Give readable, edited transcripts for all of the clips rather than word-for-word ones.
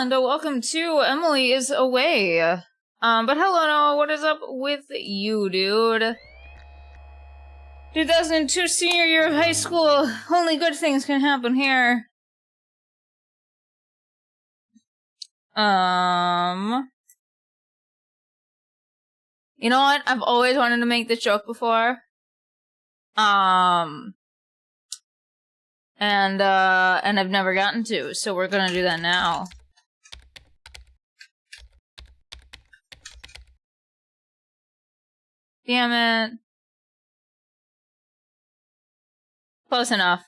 and welcome to Emily is Away. But hello, Noah, what is up with you, dude? 2002 senior year of high school. Only good things can happen here. You know what? I've always wanted to make this joke before. And I've never gotten to, so we're gonna do that now. Damn it. Close enough.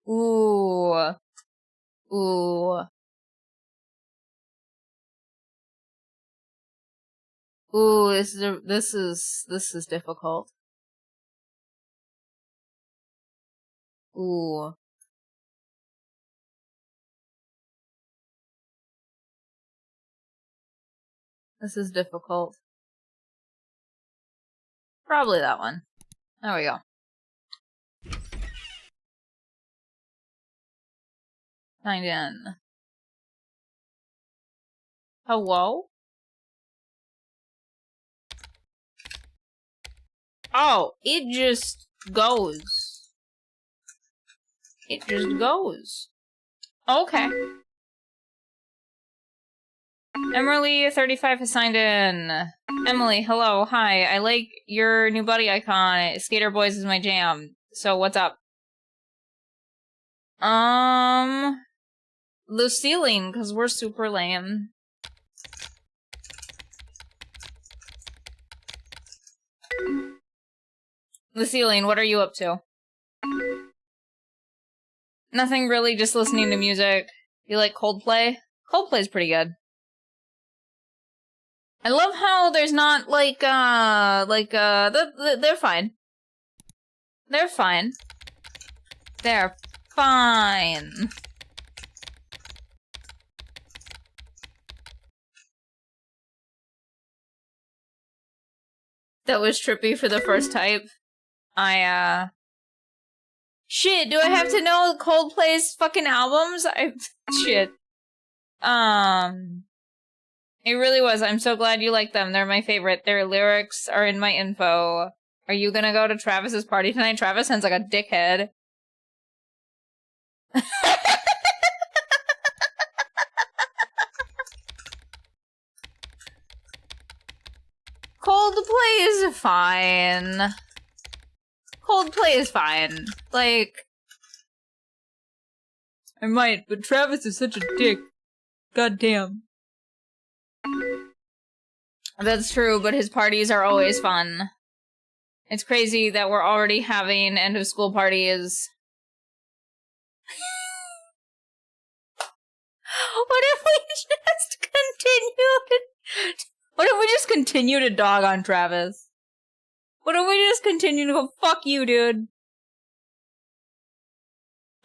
Ooh. Ooh. Ooh, this is difficult. Ooh. This is difficult. Probably that one. There we go. Signed in. Hello? Oh, it just goes. It just goes. Okay. Emily, 35, has signed in. Emily, hello, hi. I like your new buddy icon. Skater Boys is my jam. So, what's up? The ceiling, because we're super lame. The ceiling, what are you up to? Nothing really, just listening to music. You like Coldplay? Coldplay's pretty good. I love how there's not, they're fine. They're fine. They're fine. That was trippy for the first type. Shit, do I have to know Coldplay's fucking albums? Shit. It really was. I'm so glad you like them. They're my favorite. Their lyrics are in my info. Are you gonna go to Travis's party tonight? Travis sounds like a dickhead. Coldplay is fine. Coldplay is fine. Like, I might, but Travis is such a dick. Goddamn. That's true, but his parties are always fun. It's crazy that we're already having end of school parties. What if we just continue to dog on Travis? What if we just continue to go, fuck you, dude?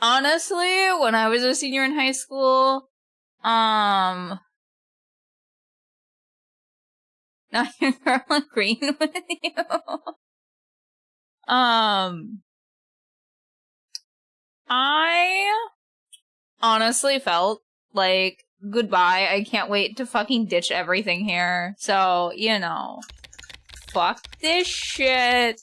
Honestly, when I was a senior in high school, now your girl agreeing with you. I honestly felt like, goodbye, I can't wait to fucking ditch everything here. So, you know, fuck this shit.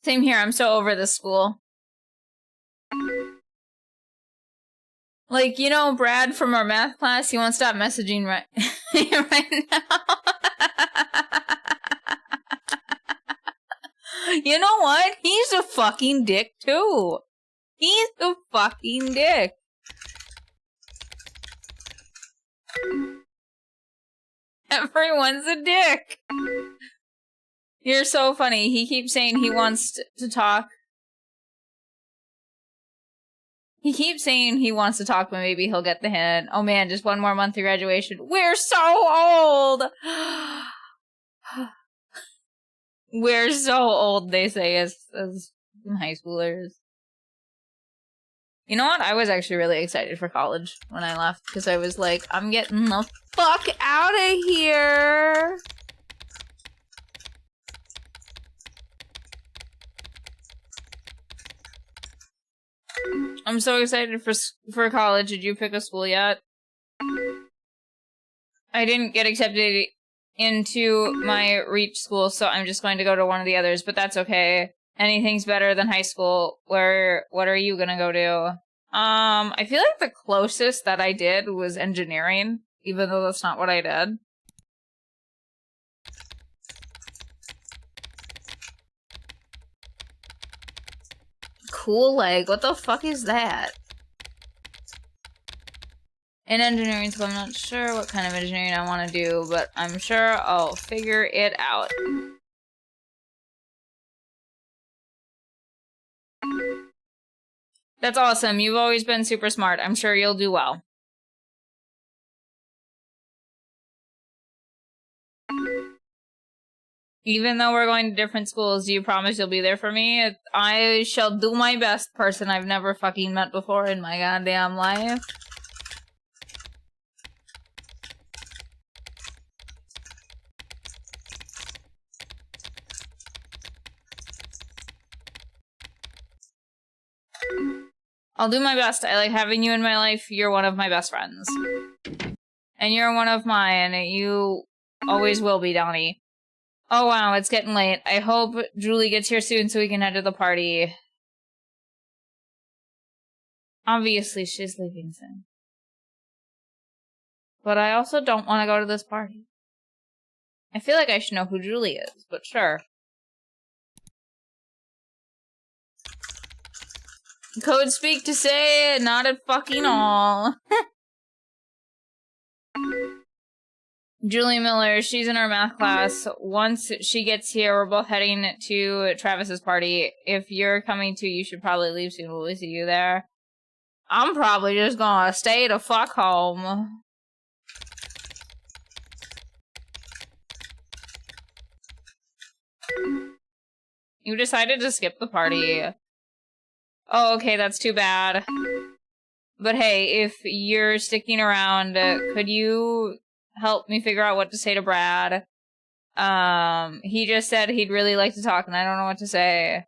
Same here, I'm so over this school. Like, you know, Brad from our math class, he won't stop messaging right now. You know what? He's a fucking dick, too. He's a fucking dick. Everyone's a dick. You're so funny. He keeps saying he wants to talk. He keeps saying he wants to talk, but maybe he'll get the hint. Oh man, just one more month to graduation. We're so old! We're so old, they say, as high schoolers. You know what? I was actually really excited for college when I left because I was like, I'm getting the fuck out of here. I'm so excited for college. Did you pick a school yet? I didn't get accepted into my Reach school, so I'm just going to go to one of the others, but that's okay. Anything's better than high school. What are you gonna go to? I feel like the closest that I did was engineering, even though that's not what I did. Cool leg, what the fuck is that? In engineering school, I'm not sure what kind of engineering I want to do, but I'm sure I'll figure it out. That's awesome. You've always been super smart. I'm sure you'll do well. Even though we're going to different schools, do you promise you'll be there for me? I shall do my best, person I've never fucking met before in my goddamn life. I'll do my best. I like having you in my life. You're one of my best friends. And you're one of mine. You always will be, Donnie. Oh wow, it's getting late. I hope Julie gets here soon so we can head to the party. Obviously, she's leaving soon. But I also don't want to go to this party. I feel like I should know who Julie is, but sure. Code speak to say, not at fucking all. Julie Miller, she's in our math class. Once she gets here, we're both heading to Travis's party. If you're coming too, you should probably leave soon. Will we see you there? I'm probably just gonna stay the fuck home. You decided to skip the party. Oh, okay, that's too bad. But hey, if you're sticking around, could you help me figure out what to say to Brad? He just said he'd really like to talk, and I don't know what to say.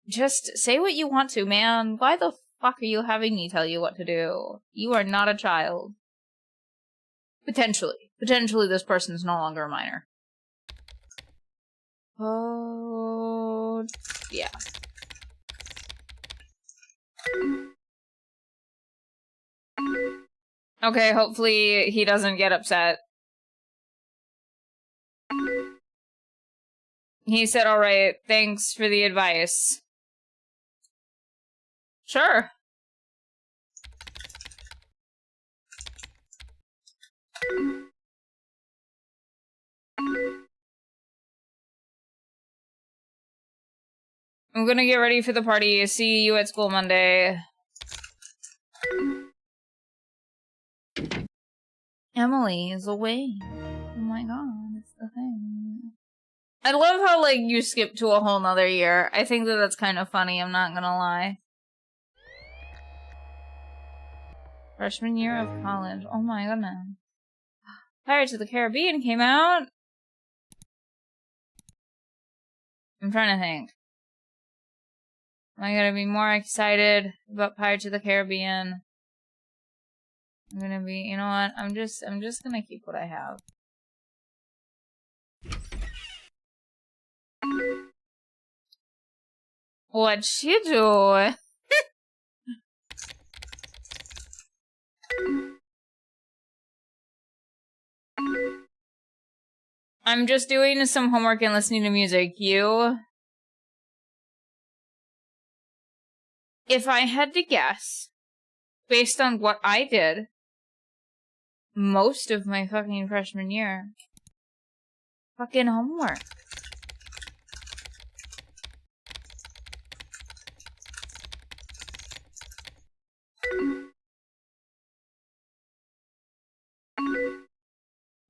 Just say what you want to, man. Why the fuck are you having me tell you what to do? You are not a child. Potentially. Potentially this person's no longer a minor. Oh, yeah. Okay, hopefully he doesn't get upset. He said, alright, thanks for the advice. Sure. I'm gonna get ready for the party. See you at school Monday. Emily is away. Oh my god, it's the thing. I love how, like, you skip to a whole nother year. I think that that's kind of funny, I'm not gonna lie. Freshman year of college. Oh my goodness. Pirates of the Caribbean came out? I'm trying to think. Am I gonna be more excited about Pirates of the Caribbean? I'm gonna be, you know what? I'm just gonna keep what I have. What you do? I'm just doing some homework and listening to music. You? If I had to guess, based on what I did most of my fucking freshman year, fucking homework.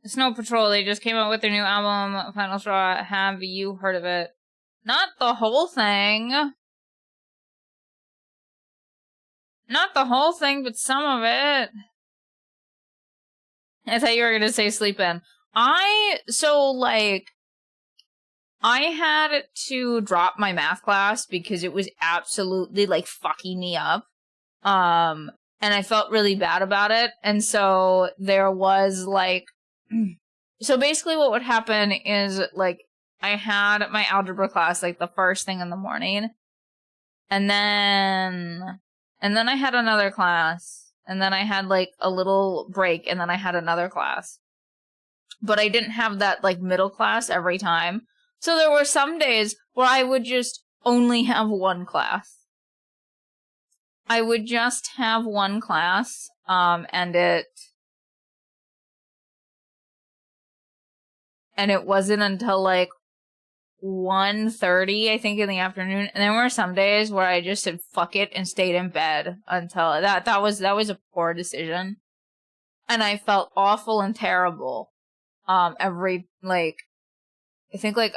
Snow Patrol, they just came out with their new album, Final Straw. Have you heard of it? Not the whole thing. Not the whole thing, but some of it. I thought you were gonna say sleep in. I had to drop my math class because it was absolutely, like, fucking me up. And I felt really bad about it. And so there was, like... So basically what would happen is, like, I had my algebra class, like, the first thing in the morning. And then I had another class. And then I had, like, a little break. And then I had another class. But I didn't have that, like, middle class every time. So there were some days where I would just only have one class. I would just have one class, and it wasn't until, like, 1:30, I think, in the afternoon. And there were some days where I just said fuck it and stayed in bed until that was a poor decision. And I felt awful and terrible. Every, like, I think I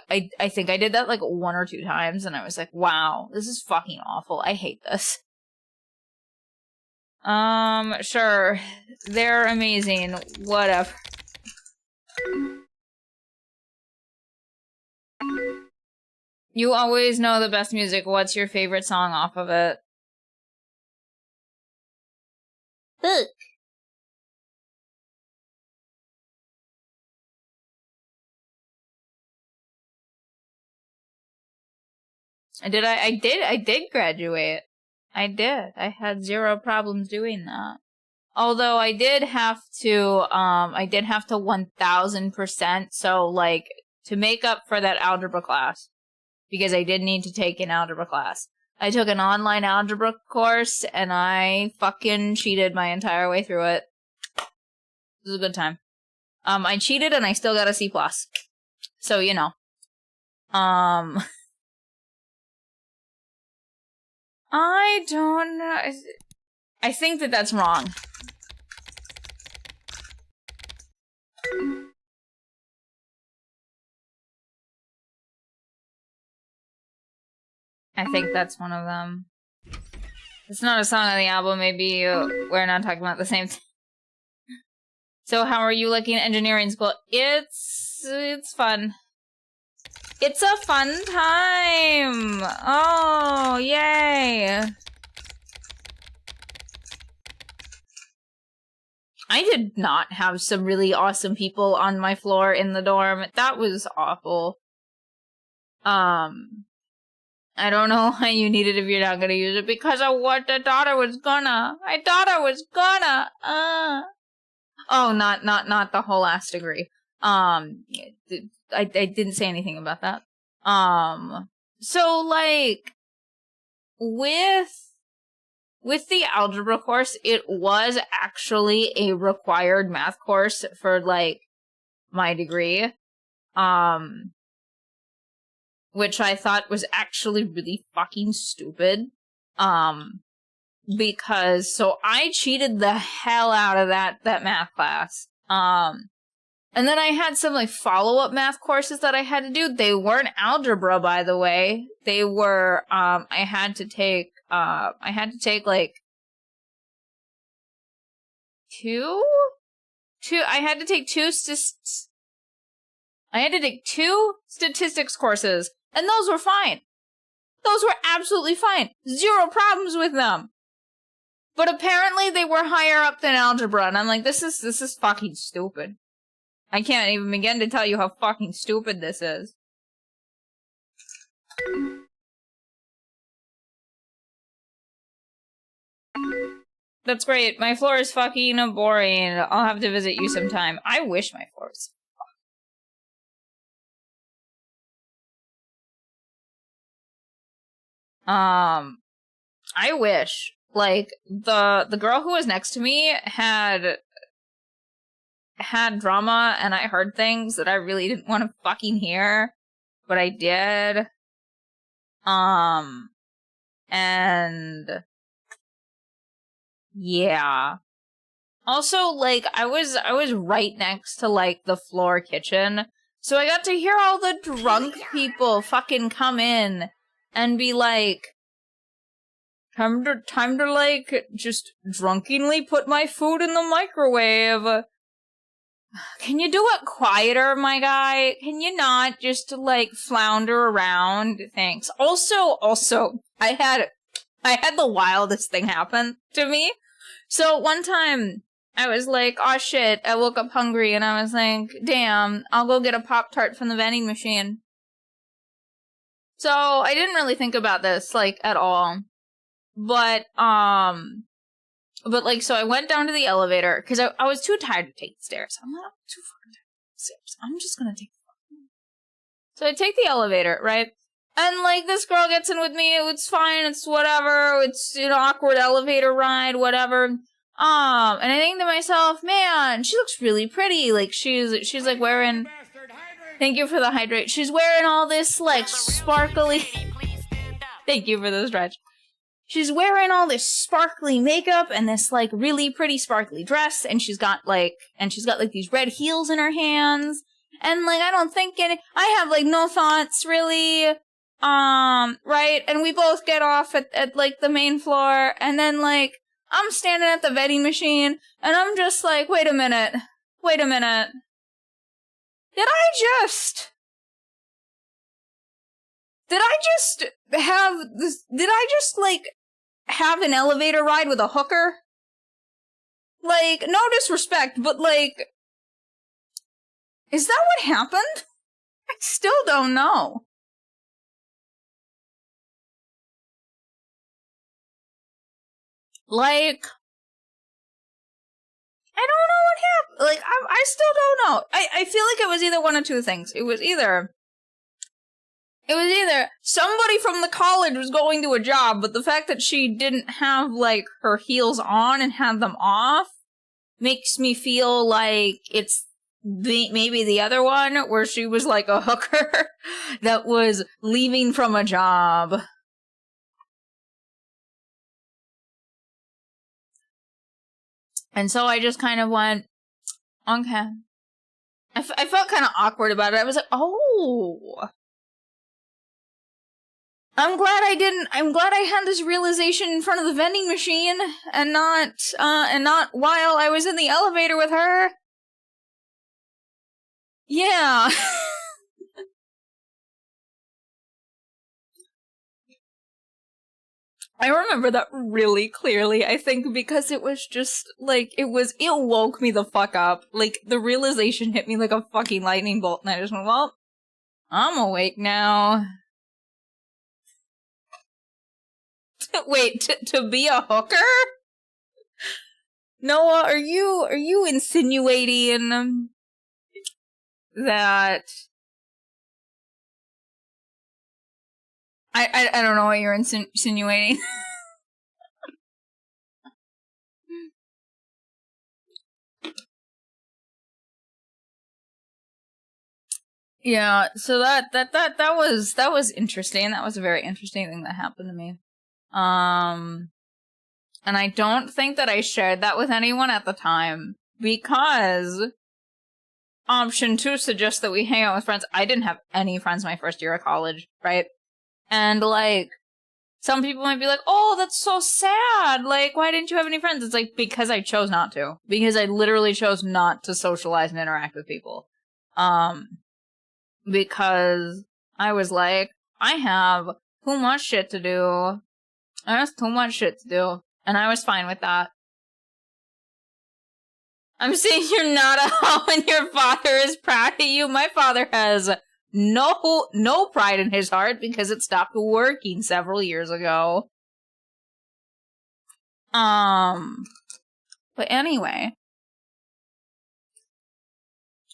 did that, like, 1 or 2 times, and I was like, wow, this is fucking awful. I hate this. Sure. They're amazing. Whatever. You always know the best music. What's your favorite song off of it? Look. I did graduate. I did. I had 0 problems doing that. Although I did have to 1000%, so, like, to make up for that algebra class, because I did need to take an algebra class, I took an online algebra course, and I fucking cheated my entire way through it. It was a good time. I cheated, and I still got a C+. So, you know. I don't know. I think that that's wrong. I think that's one of them. It's not a song on the album, maybe we're not talking about the same thing. So how are you liking engineering school? It's fun. It's a fun time! Oh, yay! I did not have some really awesome people on my floor in the dorm. That was awful. I don't know why you need it if you're not gonna use it, because of what I thought I was gonna. Oh, not the whole ass degree. I didn't say anything about that. So, like, with the algebra course, it was actually a required math course for, like, my degree. Which I thought was actually really fucking stupid. Because, so I cheated the hell out of that math class. And then I had some, like, follow-up math courses that I had to do. They weren't algebra, by the way. They were, I had to take, like, I had to take two statistics courses, and those were fine. Those were absolutely fine. 0 problems with them. But apparently they were higher up than algebra, and I'm like, this is fucking stupid. I can't even begin to tell you how fucking stupid this is. That's great. My floor is fucking boring. I'll have to visit you sometime. I wish my floor was... I wish. Like, the girl who was next to me had drama, and I heard things that I really didn't want to fucking hear, but I did. And yeah. Also, like, I was right next to, like, the floor kitchen, so I got to hear all the drunk people fucking come in and be like, Time to, like, just drunkenly put my food in the microwave. Can you do it quieter, my guy? Can you not just, like, flounder around? Thanks. Also, I had the wildest thing happen to me. So one time, I was like, oh shit, I woke up hungry, and I was like, damn, I'll go get a Pop-Tart from the vending machine. So, I didn't really think about this, like, at all. But, like, so I went down to the elevator, because I was too tired to take the stairs. I'm not too fucking tired to take the stairs. I'm just gonna take the So I take the elevator, right? And, like, this girl gets in with me, it's fine, it's whatever, it's an awkward elevator ride, whatever. And I think to myself, man, she looks really pretty, like, she's like, wearing... Thank you for the hydrate. She's wearing all this, like, sparkly... Thank you for the stretch. She's wearing all this sparkly makeup and this, like, really pretty sparkly dress, and she's got, like, these red heels in her hands, and, like, I don't think I have, like, no thoughts, really, right, and we both get off at, like, the main floor, and then, like, I'm standing at the vending machine, and I'm just like, wait a minute, did I just have this, like, have an elevator ride with a hooker? Like, no disrespect, but, like, is that what happened? I still don't know. Like, I don't know what happened. Like, I still don't know. I feel like it was either one of two things. It was either somebody from the college was going to a job, but the fact that she didn't have, like, her heels on and had them off makes me feel like it's maybe the other one, where she was, like, a hooker that was leaving from a job. And so I just kind of went, okay. I felt kind of awkward about it. I was like, oh... I'm glad I had this realization in front of the vending machine, and not while I was in the elevator with her. Yeah. I remember that really clearly, I think, because it was just, like, it woke me the fuck up. Like, the realization hit me like a fucking lightning bolt, and I just went, well, I'm awake now. Wait, to be a hooker? Noah, are you insinuating that... I don't know what you're insinuating. Yeah, so that was interesting. That was a very interesting thing that happened to me. And I don't think that I shared that with anyone at the time, because option 2 suggests that we hang out with friends. I didn't have any friends my first year of college, right? And, like, some people might be like, oh, that's so sad. Like, why didn't you have any friends? It's like, because I chose not to. Because I literally chose not to socialize and interact with people. Because I was like, I have too much shit to do. And I was fine with that. I'm saying you're not a hoe and your father is proud of you. My father has no pride in his heart because it stopped working several years ago. But anyway.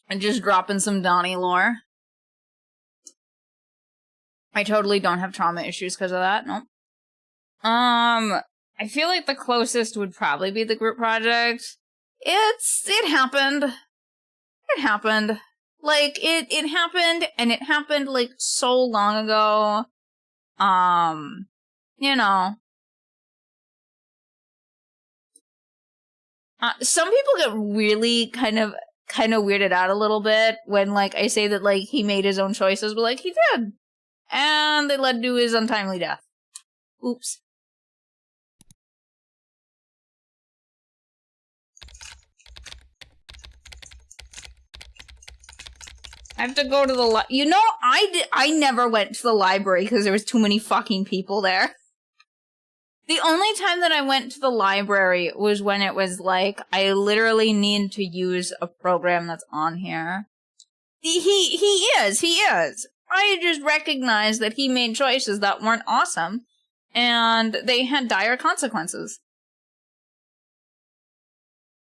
I'm just dropping some Donnie lore. I totally don't have trauma issues because of that, no. I feel like the closest would probably be the group project. It happened. It happened. Like, it happened, and it happened, like, so long ago. You know. Some people get really kind of weirded out a little bit when, like, I say that, like, he made his own choices, but, like, he did. And they led to his untimely death. Oops. I have to go to the you know, I never went to the library because there was too many fucking people there. The only time that I went to the library was when it was like, I literally need to use a program that's on here. He is. I just recognize that he made choices that weren't awesome, and they had dire consequences.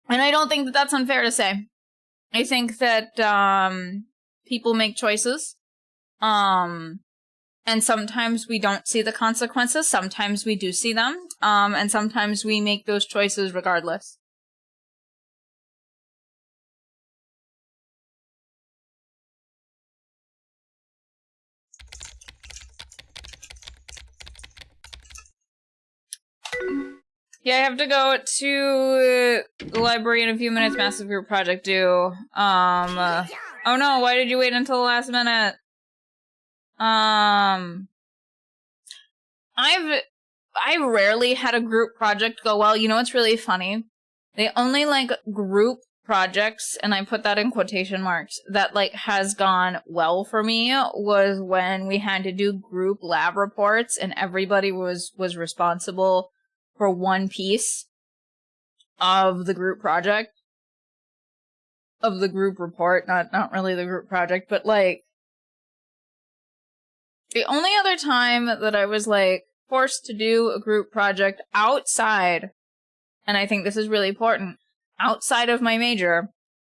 And I don't think that that's unfair to say. I think that, people make choices, and sometimes we don't see the consequences, sometimes we do see them, and sometimes we make those choices regardless. Yeah, I have to go to the library in a few minutes. Massive group project due. Oh no, why did you wait until the last minute? I've rarely had a group project go well. You know what's really funny? They only, like, group projects, and I put that in quotation marks, that, like, has gone well for me was when we had to do group lab reports and everybody was responsible for one piece of the group project. Of the group report, not really the group project, but, like, the only other time that I was, like, forced to do a group project outside, and I think this is really important, outside of my major,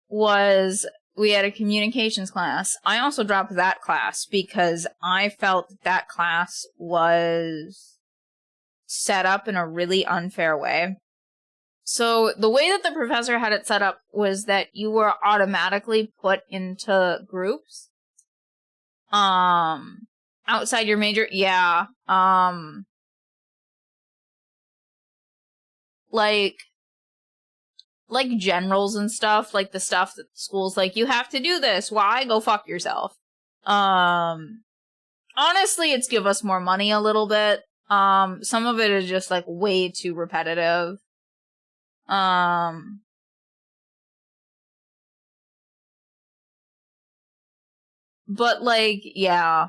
was we had a communications class. I also dropped that class because I felt that class was set up in a really unfair way. So the way that the professor had it set up was that you were automatically put into groups. Outside your major, yeah. Like generals and stuff, like the stuff that school's like, you have to do this. Why? Go fuck yourself. Honestly, it's give us more money a little bit. Some of it is just, like, way too repetitive. But, like, yeah,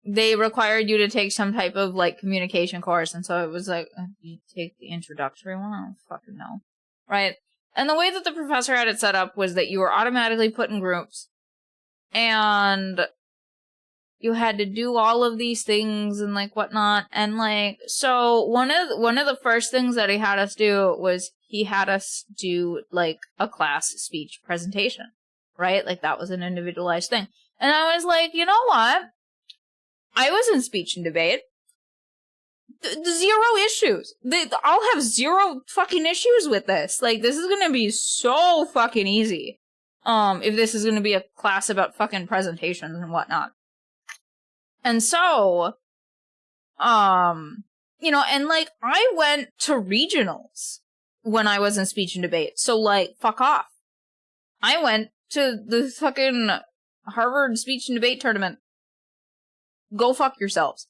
they required you to take some type of, like, communication course, and so it was like, you take the introductory one? I don't fucking know. Right? And the way that the professor had it set up was that you were automatically put in groups, and you had to do all of these things and, like, whatnot, and, like, so one of the first things that he had us do was he had us do, like, a class speech presentation, right? Like, that was an individualized thing. And I was like, you know what? I was in speech and debate. Zero issues. I'll have zero fucking issues with this. Like, this is gonna be so fucking easy. If this is gonna be a class about fucking presentations and whatnot. And so, you know, and, like, I went to regionals when I was in speech and debate. So, like, fuck off. I went to the fucking Harvard speech and debate tournament. Go fuck yourselves.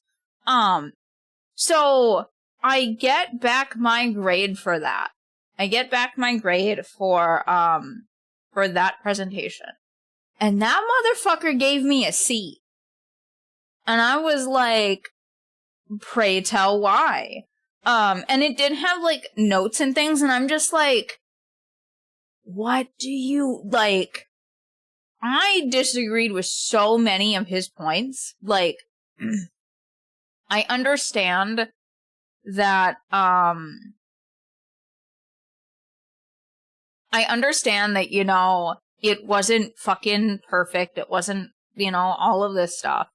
So I get back my grade for that. I get back my grade for that presentation. And that motherfucker gave me a C. And I was like, pray tell why. And it did have, like, notes and things, and I'm just like, what do you, like, I disagreed with so many of his points. Like, I understand that, you know, it wasn't fucking perfect. It wasn't, you know, all of this stuff.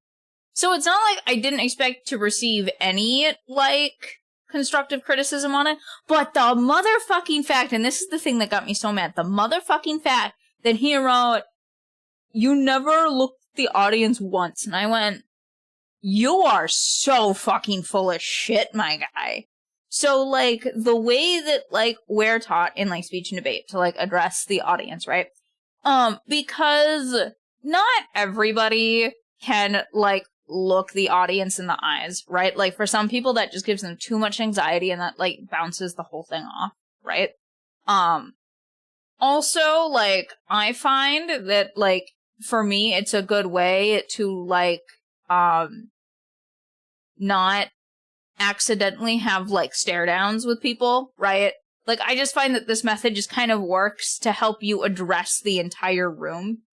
So it's not like I didn't expect to receive any, like, constructive criticism on it, but the motherfucking fact, and this is the thing that got me so mad, the motherfucking fact that he wrote, you never looked at the audience once, and I went, you are so fucking full of shit, my guy. So, like, the way that, like, we're taught in, like, speech and debate to, like, address the audience, right? Because not everybody can, like, look the audience in the eyes, right? Like, for some people, that just gives them too much anxiety, and that, like, bounces the whole thing off, right? Also, like, I find that, like, for me, it's a good way to, like, not accidentally have, like, stare downs with people, right? Like, I just find that this method just kind of works to help you address the entire room.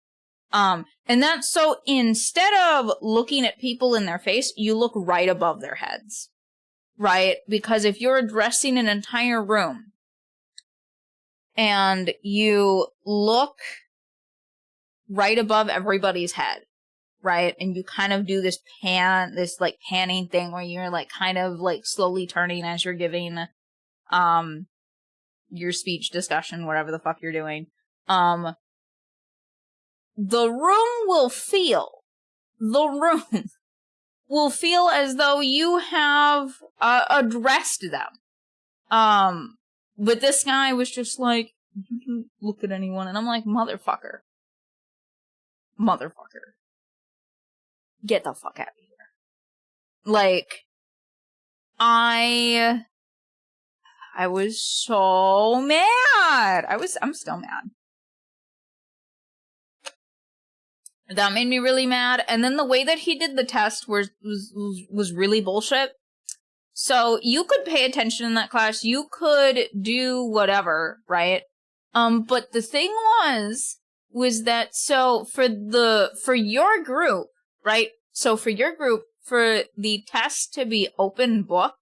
And that's so instead of looking at people in their face, you look right above their heads, right? Because if you're addressing an entire room and you look right above everybody's head, right? And you kind of do this like panning thing where you're like kind of like slowly turning as you're giving, your speech, discussion, whatever the fuck you're doing. The room will feel as though you have addressed them. But this guy was just like, you can look at anyone, and I'm like, motherfucker, get the fuck out of here. Like, I was so mad. I'm still mad. That made me really mad. And then the way that he did the test was really bullshit. So you could pay attention in that class. You could do whatever, right? But the thing was that, so for your group, right? So for your group, for the test to be open book,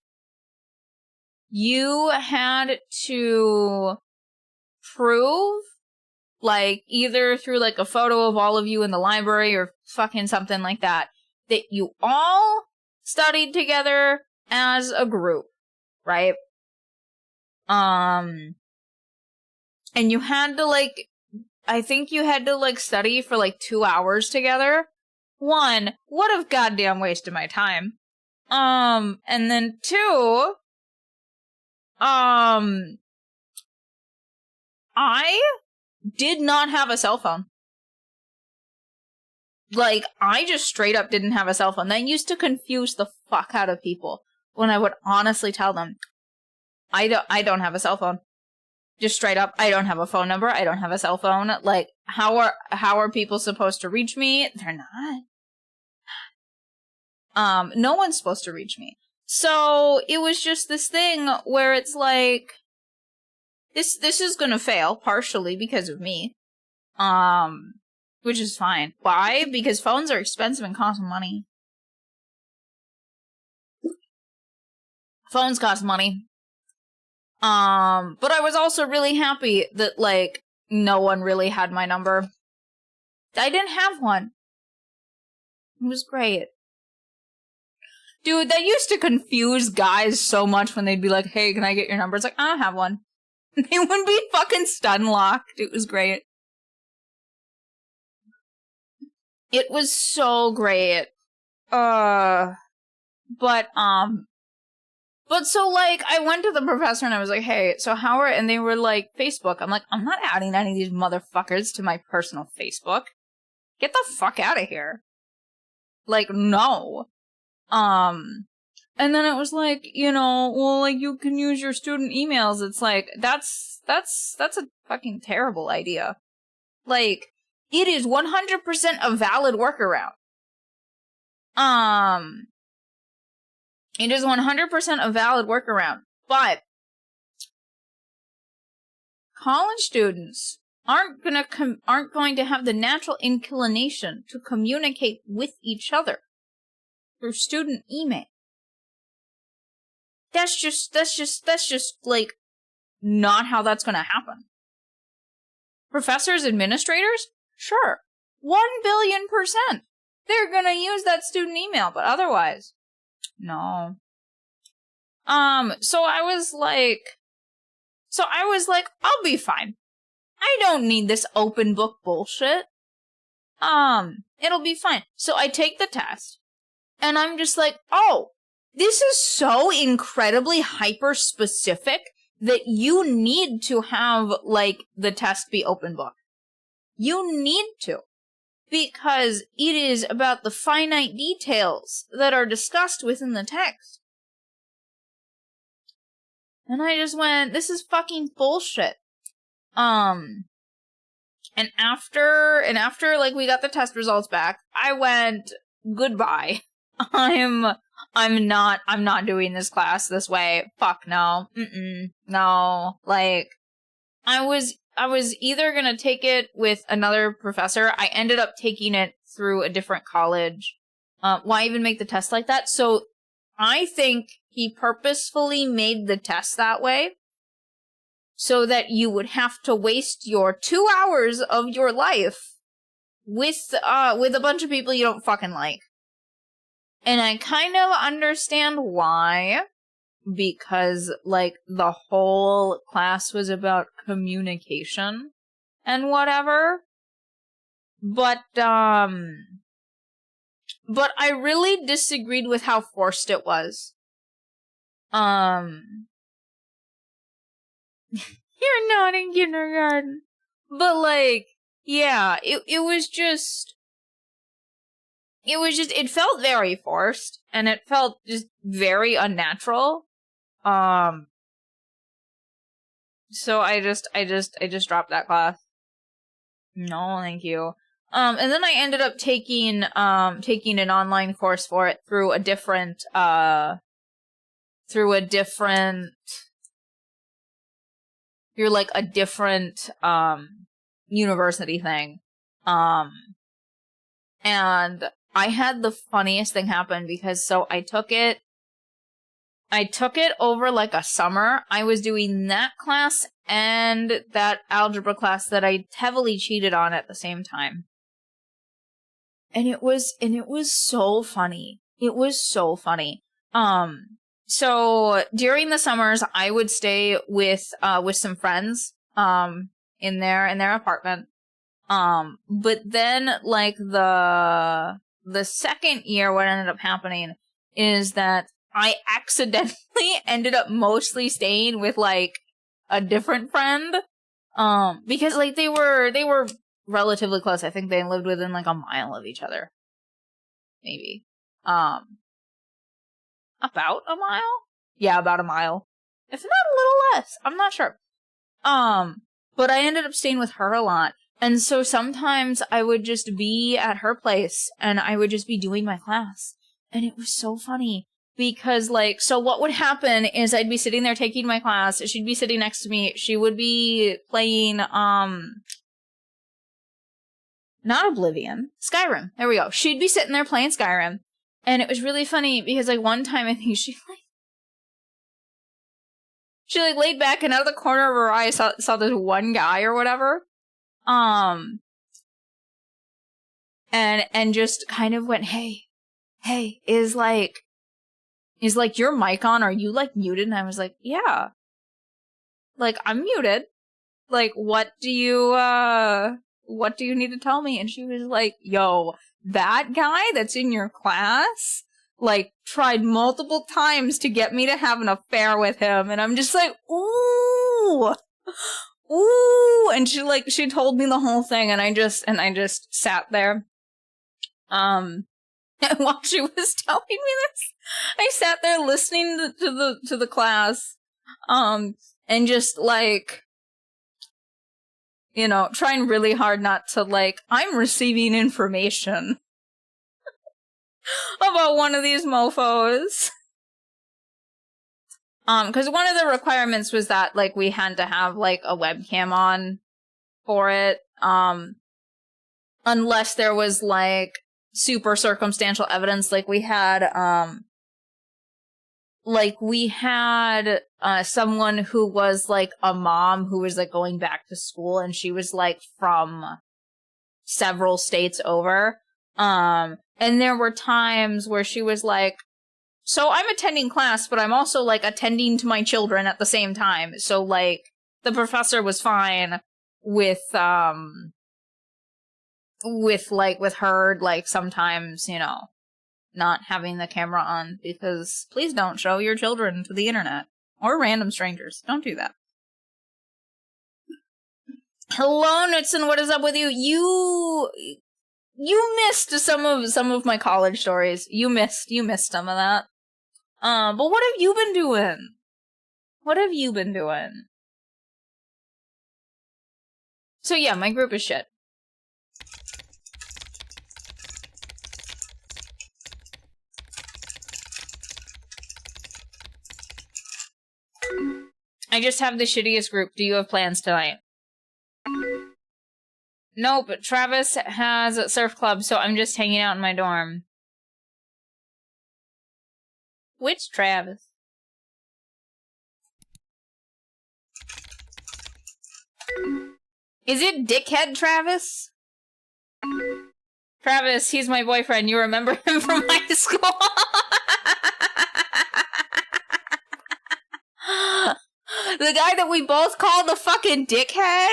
you had to prove, like, either through, like, a photo of all of you in the library or fucking something like that you all studied together as a group, right? And you had to, like, I think you had to, like, study for, like, 2 hours together. One, what a goddamn waste of my time. And then two, I did not have a cell phone. Like, I just straight up didn't have a cell phone. That used to confuse the fuck out of people when I would honestly tell them, I don't have a cell phone. Just straight up, I don't have a phone number. I don't have a cell phone. Like, how are people supposed to reach me? They're not. No one's supposed to reach me. So it was just this thing where it's like, this is gonna fail partially because of me. Which is fine. Why? Because phones are expensive and cost money. Phones cost money. But I was also really happy that, like, no one really had my number. I didn't have one. It was great. Dude, that used to confuse guys so much when they'd be like, hey, can I get your number? It's like, I don't have one. They would be fucking stun locked. It was great. It was so great. But so, like, I went to the professor and I was like, hey, so how are, and they were like, Facebook. I'm like, I'm not adding any of these motherfuckers to my personal Facebook. Get the fuck out of here. Like, no. And then it was like, well, like, you can use your student emails. It's like, that's a fucking terrible idea. Like, it is 100% a valid workaround. It is 100% a valid workaround, but college students aren't going to have the natural inclination to communicate with each other through student email. That's just like not how that's going to happen. Professors, administrators, sure, 1,000,000,000%. They're going to use that student email, but otherwise, no. So I was like, I'll be fine. I don't need this open book bullshit. It'll be fine. So I take the test, and I'm just like, oh, this is so incredibly hyper-specific that you need to have, like, the test be open book. You need to. Because it is about the finite details that are discussed within the text. And I just went, this is fucking bullshit. And after like we got the test results back, I went, goodbye. I'm not doing this class this way. Fuck no. No. Like, I was either gonna take it with another professor. I ended up taking it through a different college. Why even make the test like that? So I think he purposefully made the test that way so that you would have to waste your 2 hours of your life with a bunch of people you don't fucking like. And I kind of understand why, because, like, the whole class was about communication and whatever. But I really disagreed with how forced it was. You're not in kindergarten. But, like, yeah, it felt very forced, and it felt just very unnatural. So I just dropped that class. No, thank you. And then I ended up taking an online course for it through a different university thing. And I had the funniest thing happen because I took it over like a summer. I was doing that class and that algebra class that I heavily cheated on at the same time. And it was so funny. It was so funny. So during the summers, I would stay with some friends, in their apartment. But then, like, the second year, what ended up happening is that I accidentally ended up mostly staying with, like, a different friend. Because, like, they were relatively close. I think they lived within, like, a mile of each other. Maybe. About a mile? Yeah, about a mile. If not a little less. I'm not sure. But I ended up staying with her a lot. And so sometimes I would just be at her place and I would just be doing my class. And it was so funny because, like, so what would happen is I'd be sitting there taking my class. She'd be sitting next to me. She would be playing, not Oblivion, Skyrim. There we go. She'd be sitting there playing Skyrim. And it was really funny because, like, one time I think she laid back and out of the corner of her eye saw this one guy or whatever. And just kind of went, hey, is your mic on? Are you, like, muted? And I was like, yeah. Like, I'm muted. Like, what do you need to tell me? And she was like, yo, that guy that's in your class, like, tried multiple times to get me to have an affair with him. And I'm just like, ooh. And she told me the whole thing, and I just sat there. And while she was telling me this, I sat there listening to the class, and just, like, you know, trying really hard not to, like, I'm receiving information about one of these mofos. Because one of the requirements was that, like, we had to have, like, a webcam on for it, unless there was, like, super circumstantial evidence. Like, we had someone who was, like, a mom who was, like, going back to school, and she was, like, from several states over. And there were times where she was like, so I'm attending class, but I'm also, like, attending to my children at the same time. So, like, the professor was fine with her, like, sometimes, you know, not having the camera on, because please don't show your children to the internet or random strangers. Don't do that. Hello, Nutson, what is up with you? You missed some of my college stories. You missed some of that. But what have you been doing? So yeah, my group is shit. I just have the shittiest group. Do you have plans tonight? Nope, Travis has a surf club, so I'm just hanging out in my dorm. Which Travis? Is it Dickhead Travis? Travis, he's my boyfriend. You remember him from high school? The guy that we both called the fucking dickhead?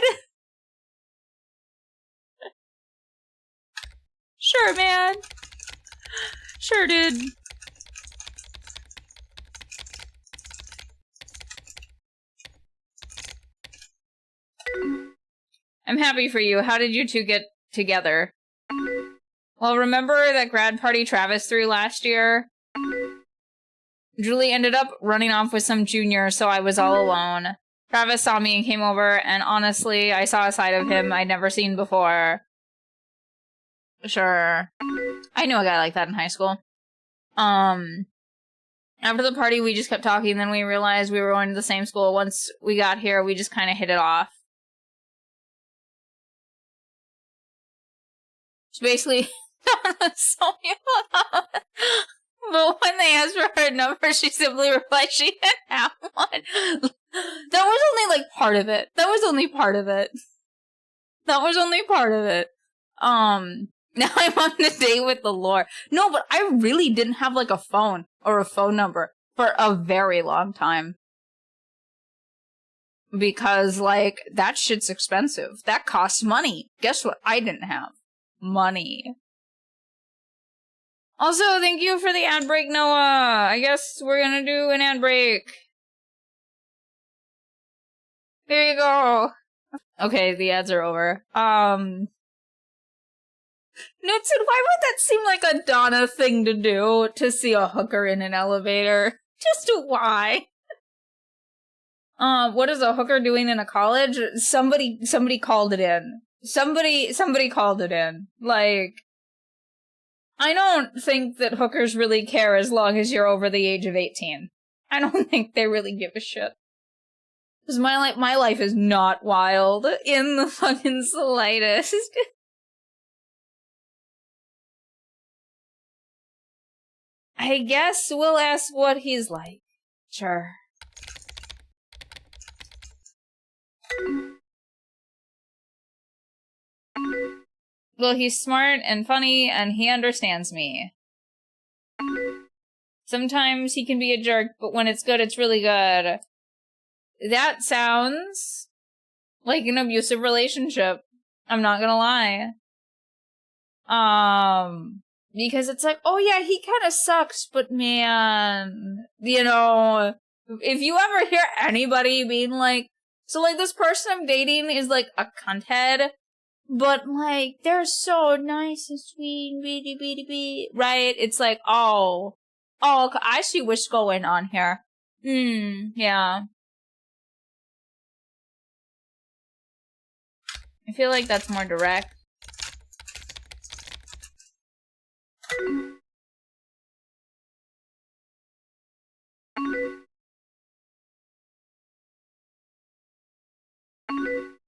Sure, man. Sure, dude. I'm happy for you. How did you two get together? Well, remember that grad party Travis threw last year? Julie ended up running off with some junior, so I was all alone. Travis saw me and came over, and honestly, I saw a side of him I'd never seen before. Sure. I knew a guy like that in high school. After the party, we just kept talking, then we realized we were going to the same school. Once we got here, we just kind of hit it off. She basically told me about but when they asked for her number, she simply replied she didn't have one. That was only, like, part of it. That was only part of it. Now I'm on a date with the lore. No, but I really didn't have, like, a phone or a phone number for a very long time. Because, like, that shit's expensive. That costs money. Guess what I didn't have? Money. Also, thank you for the ad break, Noah. I guess we're gonna do an ad break. There you go. Okay, the ads are over. Knudsen, why would that seem like a Donna thing to do? To see a hooker in an elevator? Just why? What is a hooker doing in a college? Somebody called it in. Somebody called it in. Like, I don't think that hookers really care as long as you're over the age of 18. I don't think they really give a shit. Because my life is not wild in the fucking slightest. I guess we'll ask what he's like. Sure. Well, he's smart and funny, and he understands me. Sometimes he can be a jerk, but when it's good, it's really good. That sounds like an abusive relationship. I'm not gonna lie. Because it's like, oh yeah, he kind of sucks, but man, you know, if you ever hear anybody being like, so like this person I'm dating is like a cunthead, but like they're so nice and sweet, right? It's like, oh, I see what's going on here. Yeah. I feel like that's more direct.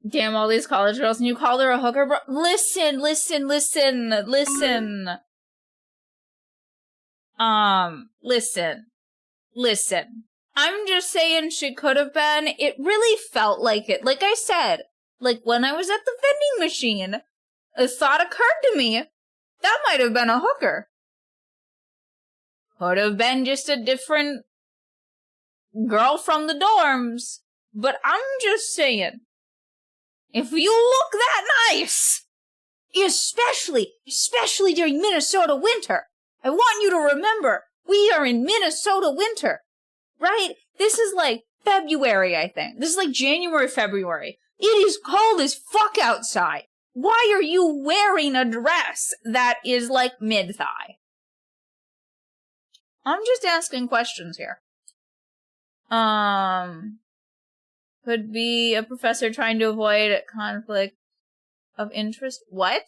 Damn, all these college girls, and you called her a hooker, bro? Listen. Listen. I'm just saying she could have been. It really felt like it. Like I said, like when I was at the vending machine, a thought occurred to me. That might have been a hooker. Could have been just a different girl from the dorms. But I'm just saying, if you look that nice, especially during Minnesota winter, I want you to remember, we are in Minnesota winter, right? This is like February, I think. This is like January, February. It is cold as fuck outside. Why are you wearing a dress that is like mid-thigh? I'm just asking questions here. Could be a professor trying to avoid conflict. of interest. What?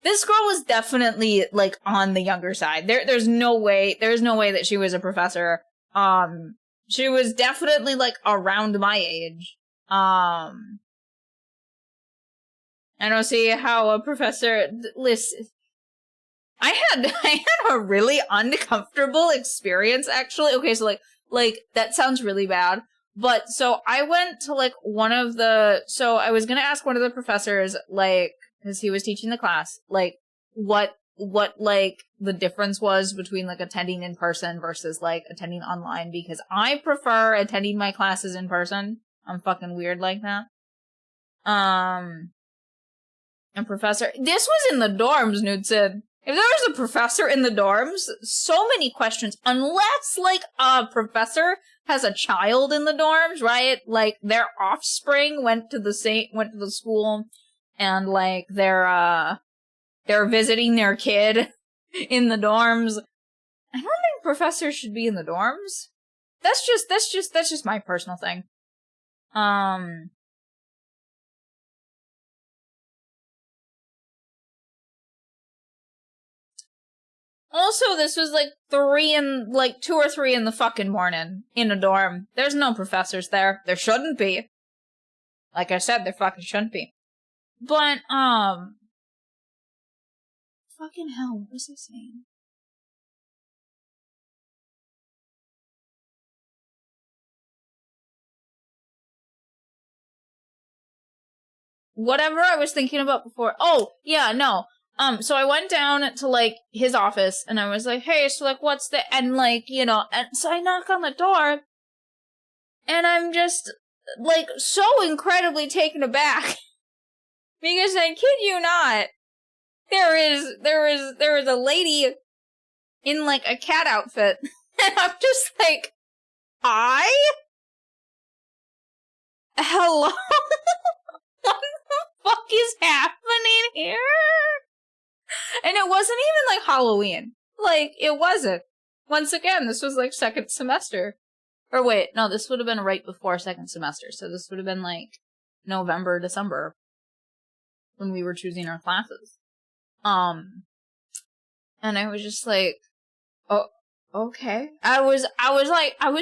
This girl was definitely, like, on the younger side. There's no way that she was a professor. She was definitely, like, around my age. I don't see how a professor, listen, I had a really uncomfortable experience, actually. Okay, so, like, that sounds really bad. But, so, I went to, like, so I was gonna ask one of the professors, like, because he was teaching the class, like, what, like, the difference was between, like, attending in person versus, like, attending online, because I prefer attending my classes in person. I'm fucking weird like that. And professor, this was in the dorms, Knudsen. If there was a professor in the dorms, so many questions, unless, like, a professor has a child in the dorms, right? Like, their offspring went to the school, and, like, they're visiting their kid in the dorms. I don't think professors should be in the dorms. That's just my personal thing. Also, this was, like, 2 or 3 in the fucking morning in a dorm. There's no professors there. There shouldn't be. Like I said, there fucking shouldn't be. But, fucking hell, what was I saying? Whatever I was thinking about before. Oh, yeah, no. So I went down to, like, his office, and I was like, hey, so, like, what's the, and, like, you know, and so I knock on the door, and I'm just, like, so incredibly taken aback. Because I kid you not, there is a lady in, like, a cat outfit, and I'm just like, hello? What the fuck is happening here? And it wasn't even, like, Halloween. Like, it wasn't. Once again, this was, like, second semester. Or wait, no, this would have been right before second semester, so this would have been, like, November, December, when we were choosing our classes. And I was just like, oh, okay. I was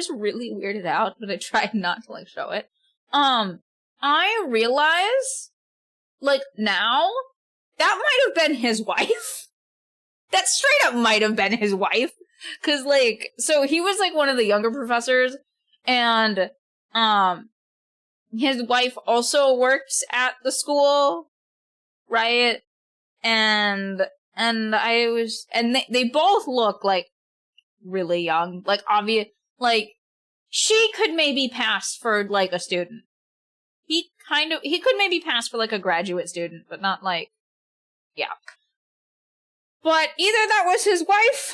really weirded out, but I tried not to, like, show it. I realize, like, now, that might have been his wife. That straight up might have been his wife. 'Cause, like, so he was, like, one of the younger professors, and, his wife also works at the school, right? And they both look, like, really young. Like, obvious, like, she could maybe pass for, like, a student. He could maybe pass for, like, a graduate student, but not, like, yeah. But either that was his wife,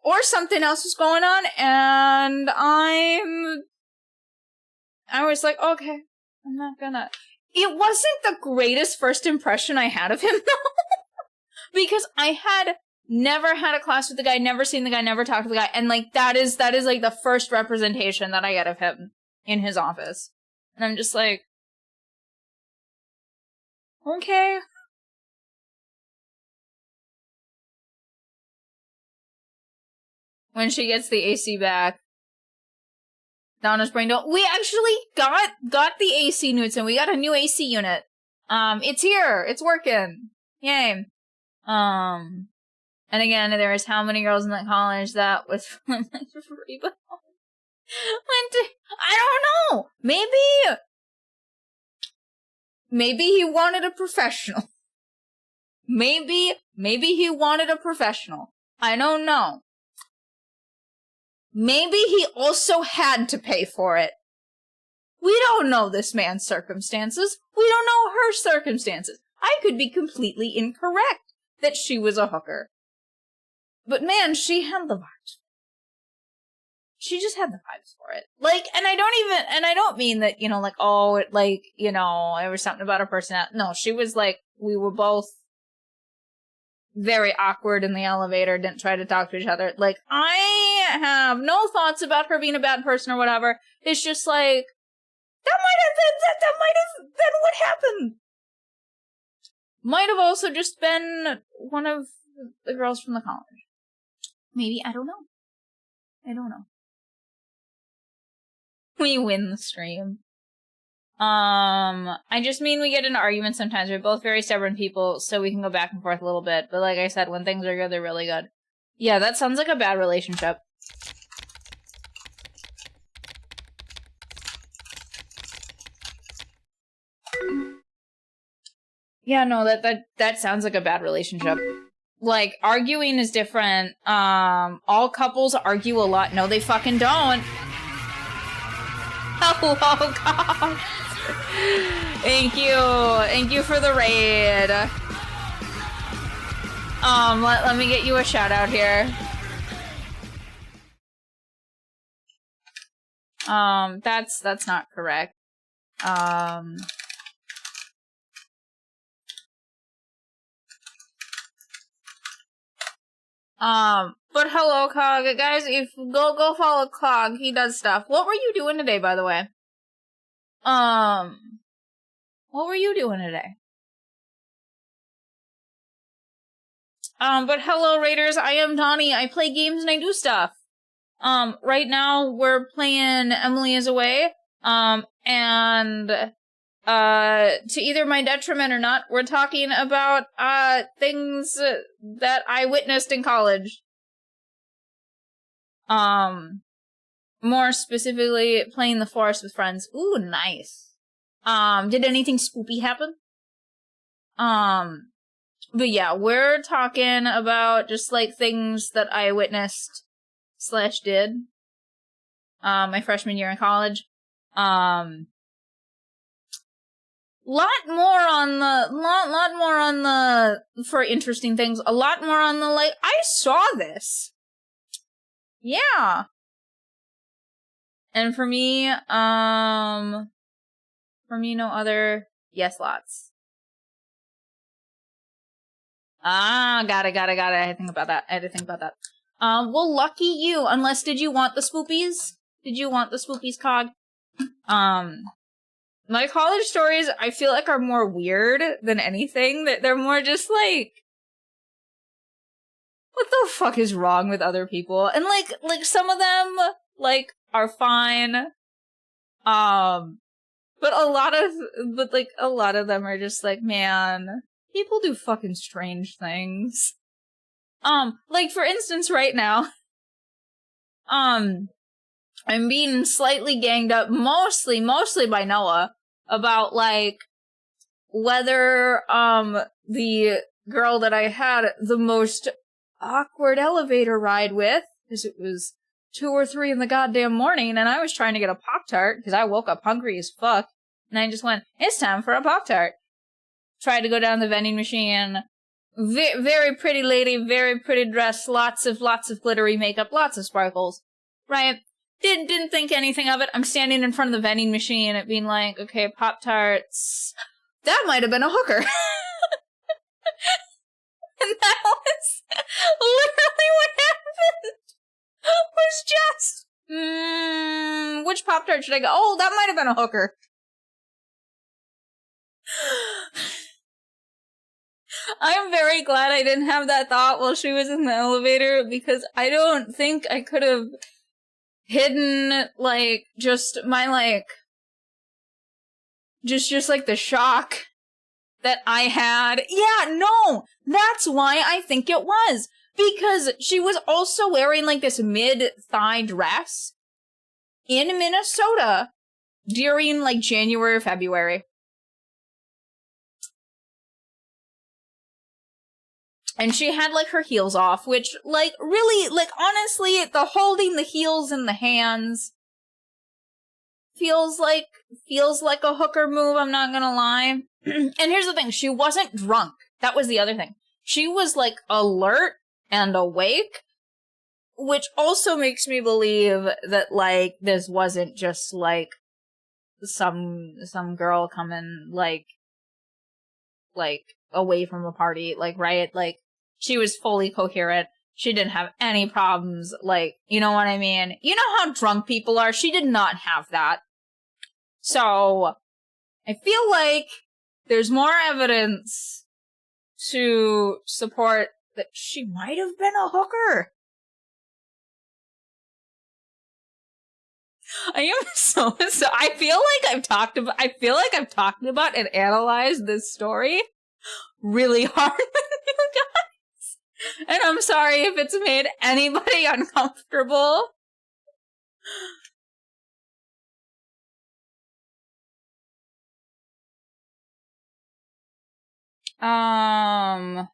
or something else was going on, and I was like, okay, I'm not gonna. It wasn't the greatest first impression I had of him, though, because I had never had a class with the guy, never seen the guy, never talked to the guy, and, like, that is, like, the first representation that I get of him in his office. And I'm just like, okay. When she gets the AC back, Donna's brain don't. We actually got the AC units, and we got a new AC unit. It's here. It's working. Yay. And again, there is how many girls in that college that was from Reba. I don't know. Maybe he wanted a professional. Maybe he wanted a professional. I don't know. Maybe he also had to pay for it. We don't know this man's circumstances. We don't know her circumstances. I could be completely incorrect that she was a hooker. But man, she had the vibes. She just had the vibes for it. Like, and I don't mean that, you know, like, oh, it, like, you know, there was something about her personality. No, she was like, we were both very awkward in the elevator, didn't try to talk to each other. Like, I have no thoughts about her being a bad person or whatever. It's just like, That might have been what happened. Might have also just been one of the girls from the college. Maybe, I don't know. We win the stream. I just mean we get into arguments sometimes. We're both very stubborn people, so we can go back and forth a little bit. But like I said, when things are good, they're really good. Yeah, that sounds like a bad relationship. Yeah, no, that sounds like a bad relationship. Like, arguing is different. All couples argue a lot. No, they fucking don't. Hello, God. Thank you for the raid. Let me get you a shout out here. That's not correct. But hello, Cog. Guys, if go follow Cog. He does stuff. What were you doing today, by the way? What were you doing today? But hello, Raiders. I am Donnie. I play games and I do stuff. Right now we're playing Emily is Away. And, to either my detriment or not, we're talking about, things that I witnessed in college. More specifically, playing the forest with friends. Ooh, nice. Did anything spoopy happen? But yeah, we're talking about just, like, things that I witnessed / did. My freshman year in college. Lot more on the, for interesting things, a lot more on the, like, I saw this. Yeah. And for me, no other, yes, lots. Got it. I had to think about that. Well, lucky you, unless, did you want the spoopies? Cog? My college stories, I feel like, are more weird than anything. They're more just like, what the fuck is wrong with other people? And like some of them, like, are fine. But a lot of them are just like, man, people do fucking strange things. Like, for instance, right now, I'm being slightly ganged up, mostly by Noah, about, like, whether, the girl that I had the most awkward elevator ride with, because it was 2 or 3 in the goddamn morning, and I was trying to get a Pop-Tart, because I woke up hungry as fuck, and I just went, it's time for a Pop-Tart. Tried to go down the vending machine. Very pretty lady, very pretty dress, lots of glittery makeup, lots of sparkles. Right? Didn't think anything of it. I'm standing in front of the vending machine, it being like, okay, Pop-Tarts. That might have been a hooker. And that was literally what happened. Was just, which Pop-Tart should I go? Oh, that might have been a hooker. I am very glad I didn't have that thought while she was in the elevator, because I don't think I could have hidden, like, just my, like, just like the shock that I had. Yeah, no, that's why I think it was. Because she was also wearing, like, this mid-thigh dress in Minnesota during, like, January or February. And she had, like, her heels off, which, like, really, like, honestly, the holding the heels in the hands feels like a hooker move, I'm not gonna lie. And here's the thing, she wasn't drunk. That was the other thing. She was, like, alert and awake, which also makes me believe that, like, this wasn't just, like, some girl coming, like, away from a party, like, right? Like, she was fully coherent. She didn't have any problems, like, you know what I mean? You know how drunk people are? She did not have that. So, I feel like there's more evidence to support that she might have been a hooker. I am so I feel like I've talked about and analyzed this story really hard with you guys. And I'm sorry if it's made anybody uncomfortable. Honestly,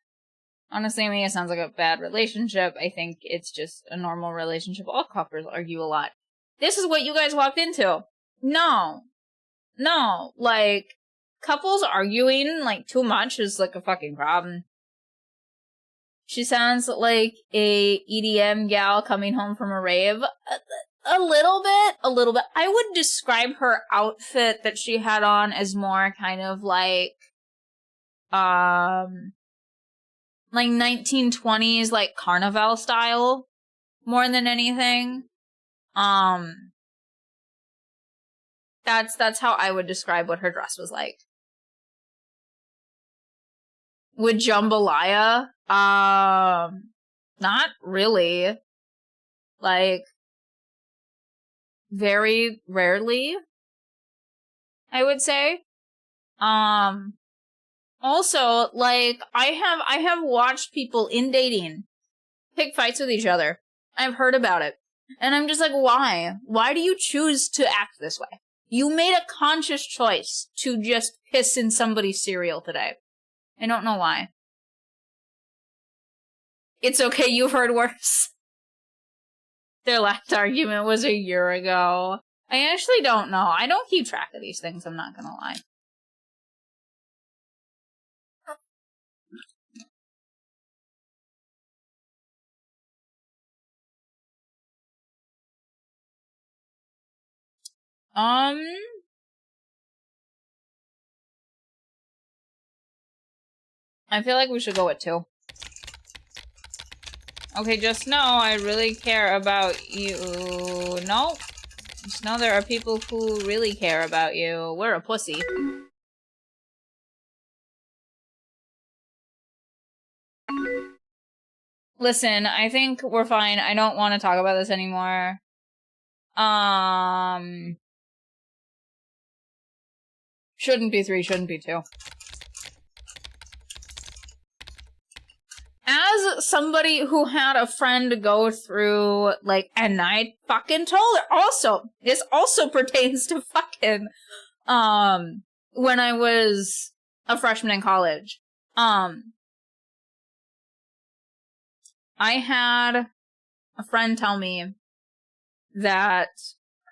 I mean, it sounds like a bad relationship. I think it's just a normal relationship. All couples argue a lot. This is what you guys walked into. No, like, couples arguing, like, too much is, like, a fucking problem. She sounds like a EDM gal coming home from a rave. A little bit. I would describe her outfit that she had on as more kind of like 1920s, like, carnival style, more than anything. That's how I would describe what her dress was like. With jambalaya, not really. Like, very rarely, I would say. Also, like, I have watched people in dating pick fights with each other. I've heard about it. And I'm just like, why? Why do you choose to act this way? You made a conscious choice to just piss in somebody's cereal today. I don't know why. It's okay, you've heard worse. Their last argument was a year ago. I actually don't know. I don't keep track of these things, I'm not gonna lie. I feel like we should go with 2. Okay, just know I really care about you. No. Just know there are people who really care about you. We're a pussy. Listen, I think we're fine. I don't want to talk about this anymore. Shouldn't be 3, shouldn't be 2. As somebody who had a friend go through, like, and I fucking told her, also, this also pertains to fucking, when I was a freshman in college. I had a friend tell me that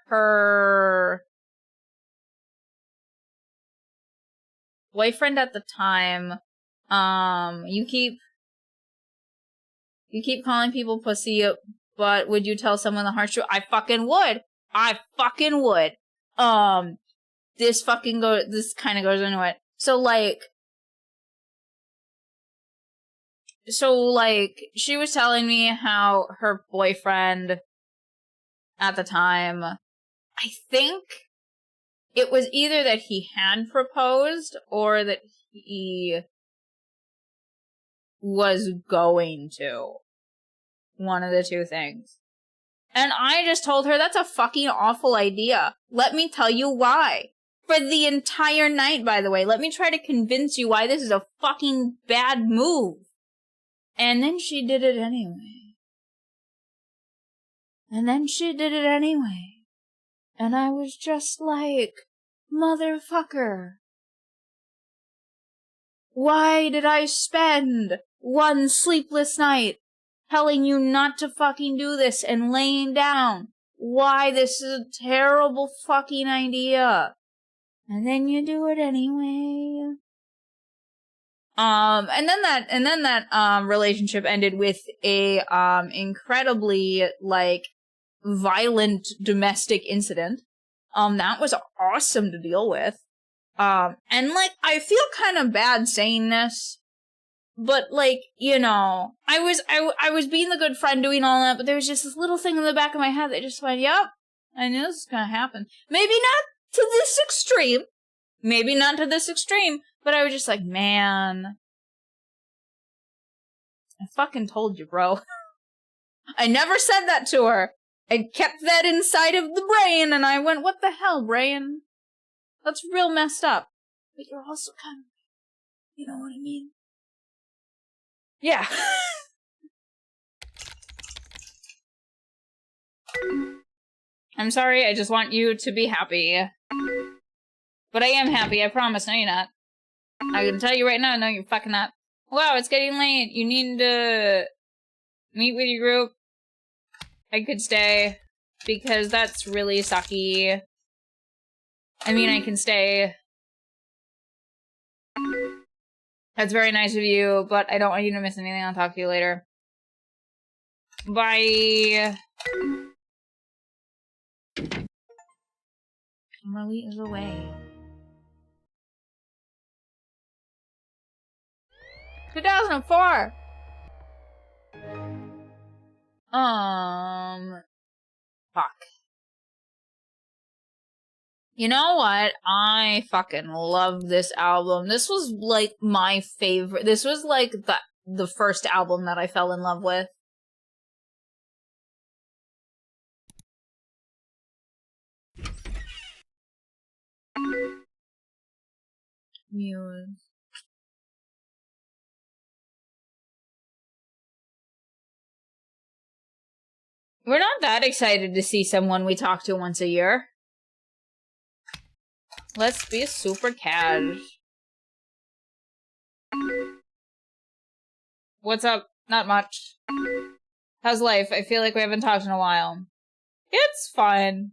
her boyfriend at the time, you keep calling people pussy, but would you tell someone the harsh truth? I fucking would. This kind of goes into it. So, she was telling me how her boyfriend at the time, I think it was either that he had proposed or that he was going to. One of the two things. And I just told her that's a fucking awful idea. Let me tell you why. For the entire night, by the way. Let me try to convince you why this is a fucking bad move. And then she did it anyway. And I was just like, motherfucker. Why did I spend one sleepless night telling you not to fucking do this and laying down why this is a terrible fucking idea? And then you do it anyway. And then that relationship ended with a, incredibly, like, violent domestic incident. That was awesome to deal with. And, like, I feel kind of bad saying this, but, like, you know, I was being the good friend doing all that, but there was just this little thing in the back of my head that just went, yep, I knew this was gonna happen. Maybe not to this extreme. Maybe not to this extreme, but I was just like, man, I fucking told you, bro. I never said that to her. I kept that inside of the brain, and I went, what the hell, brain? That's real messed up. But you're also kind of, you know what I mean? Yeah. I'm sorry, I just want you to be happy. But I am happy, I promise. No, you're not. I can tell you right now, no, you're fucking not. Wow, it's getting late. You need to meet with your group. I could stay, because that's really sucky. I mean, I can stay. That's very nice of you, but I don't want you to miss anything. I'll talk to you later. Bye. Kimberly is away. 2004! Fuck. You know what? I fucking love this album. This was, like, my favorite. This was, like, the first album that I fell in love with. Muse. We're not that excited to see someone we talk to once a year. Let's be super cash. What's up? Not much. How's life? I feel like we haven't talked in a while. It's fine.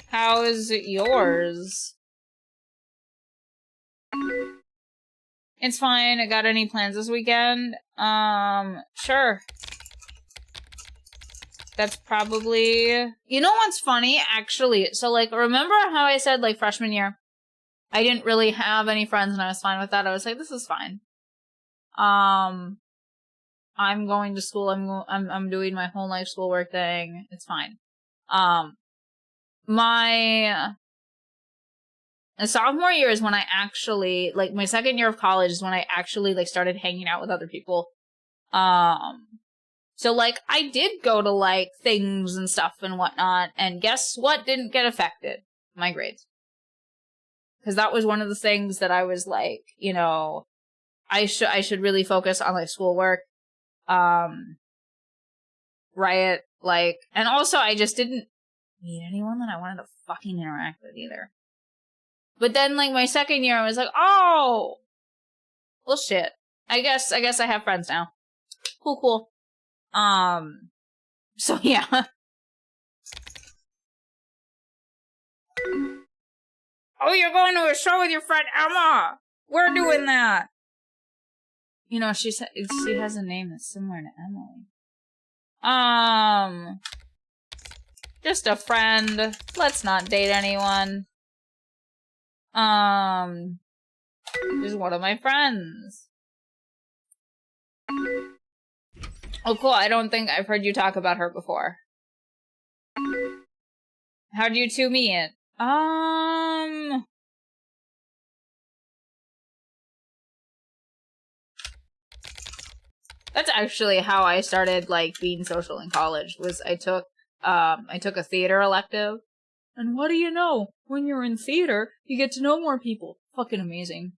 How's yours? It's fine. I got any plans this weekend? Sure. That's probably... You know what's funny? Actually, so, like, remember how I said, like, freshman year? I didn't really have any friends and I was fine with that. I was like, this is fine. I'm going to school. I'm doing my whole life schoolwork thing. It's fine. My sophomore year is when I actually, like, my second year of college is when I actually, like, started hanging out with other people. So, like, I did go to, like, things and stuff and whatnot, and guess what didn't get affected? My grades. Because that was one of the things that I was like, you know, I should really focus on, like, schoolwork. Right? Like, and also I just didn't meet anyone that I wanted to fucking interact with either. But then, like, my second year, I was like, oh! Well, shit. I guess I have friends now. Cool. So yeah. Oh, you're going to a show with your friend Emma! We're doing that! You know, she has a name that's similar to Emily. Just a friend. Let's not date anyone. Just one of my friends. Oh, cool. I don't think I've heard you talk about her before. How'd you two meet? That's actually how I started, like, being social in college, was I took a theater elective. And what do you know? When you're in theater, you get to know more people. Fucking amazing.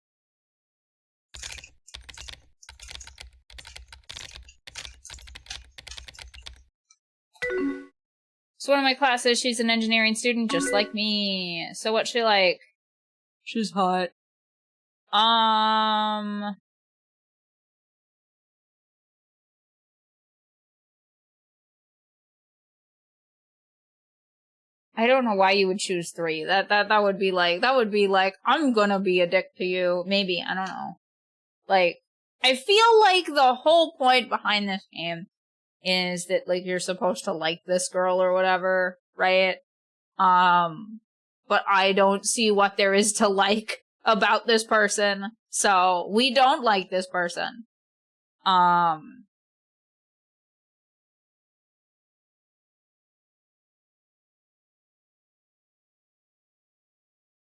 So one of my classes, she's an engineering student just like me. So what's she like? She's hot. I don't know why you would choose 3. That would be like, I'm gonna be a dick to you. Maybe, I don't know. Like, I feel like the whole point behind this game is that, like, you're supposed to like this girl or whatever, right? But I don't see what there is to like about this person, so we don't like this person.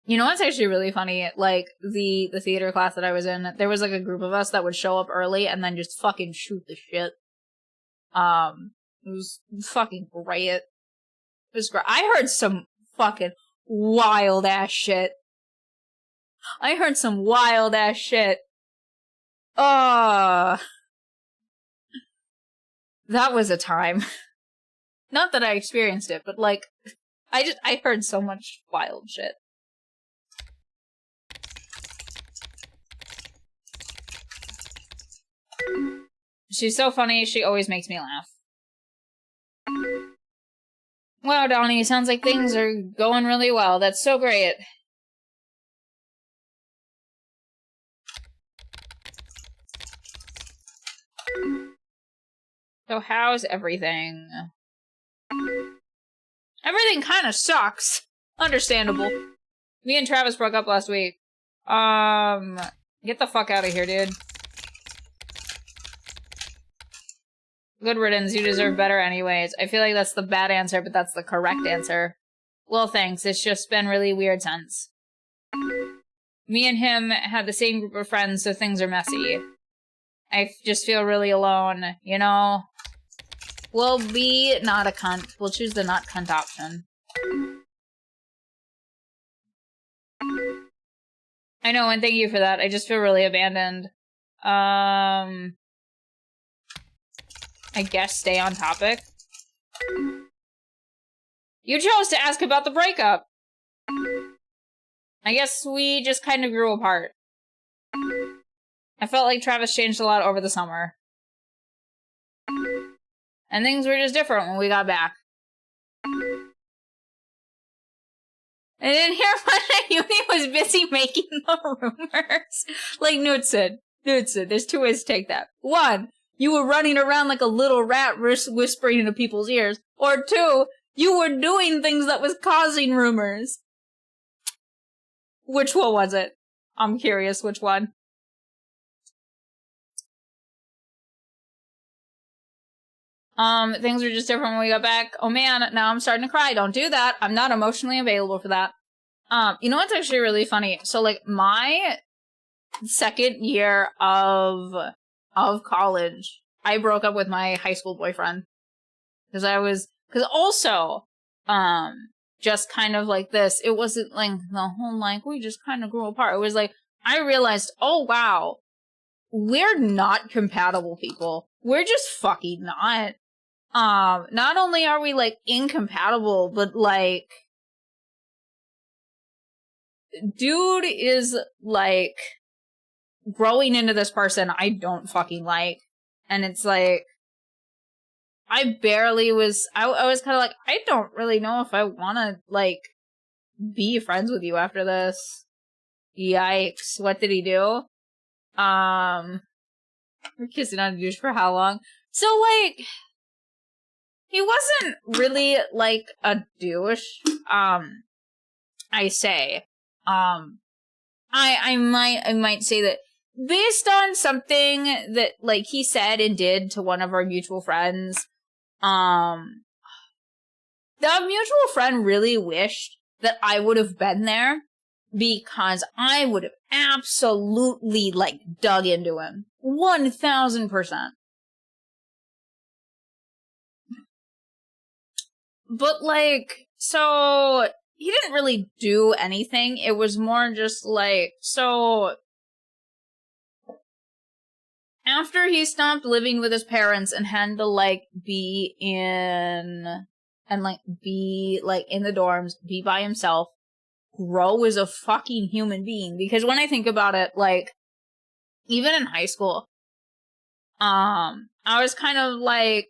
You know what's actually really funny? Like, the theater class that I was in, there was, like, a group of us that would show up early and then just fucking shoot the shit. It was fucking great. It was great. I heard some fucking wild-ass shit. That was a time. Not that I experienced it, but, like, I heard so much wild shit. She's so funny, she always makes me laugh. Wow, Donnie, sounds like things are going really well. That's so great. So how's everything? Everything kind of sucks. Understandable. Me and Travis broke up last week. Get the fuck out of here, dude. Good riddance, you deserve better anyways. I feel like that's the bad answer, but that's the correct answer. Well, thanks, it's just been really weird since. Me and him had the same group of friends, so things are messy. I just feel really alone, you know? We'll be not a cunt. We'll choose the not cunt option. I know, and thank you for that. I just feel really abandoned. I guess stay on topic. You chose to ask about the breakup. I guess we just kind of grew apart. I felt like Travis changed a lot over the summer. And things were just different when we got back. I didn't hear much that Uni was busy making the rumors. Like Knudsen, there's two ways to take that. One, you were running around like a little rat whispering into people's ears. Or two, you were doing things that was causing rumors. Which one was it? I'm curious which one. Things were just different when we got back. Oh man, now I'm starting to cry. Don't do that. I'm not emotionally available for that. You know what's actually really funny? So, like, my second year of college, I broke up with my high school boyfriend. Cause also, just kind of like this, it wasn't like the whole, like, we just kind of grew apart. It was like, I realized, oh wow, we're not compatible people. We're just fucking not. Not only are we, like, incompatible, but, like, dude is, like, growing into this person I don't fucking like. And it's like, I barely was, I was kind of like, I don't really know if I want to, like, be friends with you after this. Yikes. What did he do? We're kissing on a douche for how long? So, like, he wasn't really, like, a douche, I say. I might say that based on something that, like, he said and did to one of our mutual friends, the mutual friend really wished that I would have been there because I would have absolutely, like, dug into him. 1000%. But, like, so he didn't really do anything. It was more just like, so after he stopped living with his parents and had to, like, be in the dorms, be by himself, grow as a fucking human being. Because when I think about it, like, even in high school, I was kind of like,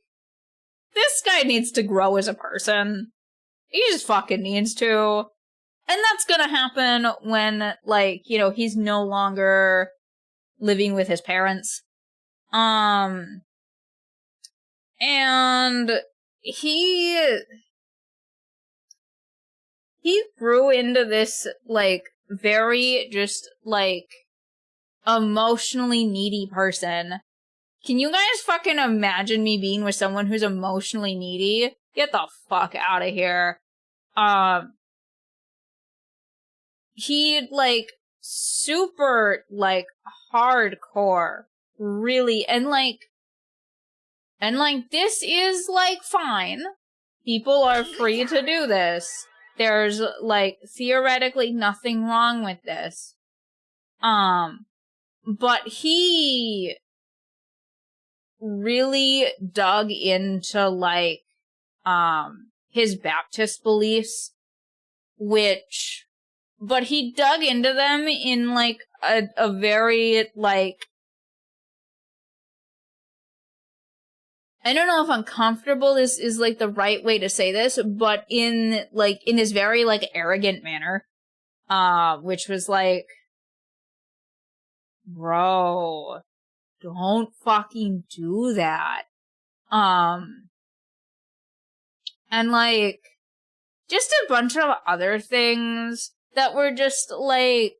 this guy needs to grow as a person. He just fucking needs to. And that's gonna happen when, like, you know, he's no longer living with his parents. And he grew into this, like, very just, like, emotionally needy person. Can you guys fucking imagine me being with someone who's emotionally needy? Get the fuck out of here. he, like, super, like, hardcore, really, and, like, this is, like, fine. People are free to do this. There's, like, theoretically nothing wrong with this. But he really dug into, like, his Baptist beliefs, but he dug into them in, like, a very, like, I don't know if uncomfortable is like the right way to say this, but in his very, like, arrogant manner, which was like, bro, don't fucking do that. And, like, just a bunch of other things that were just, like,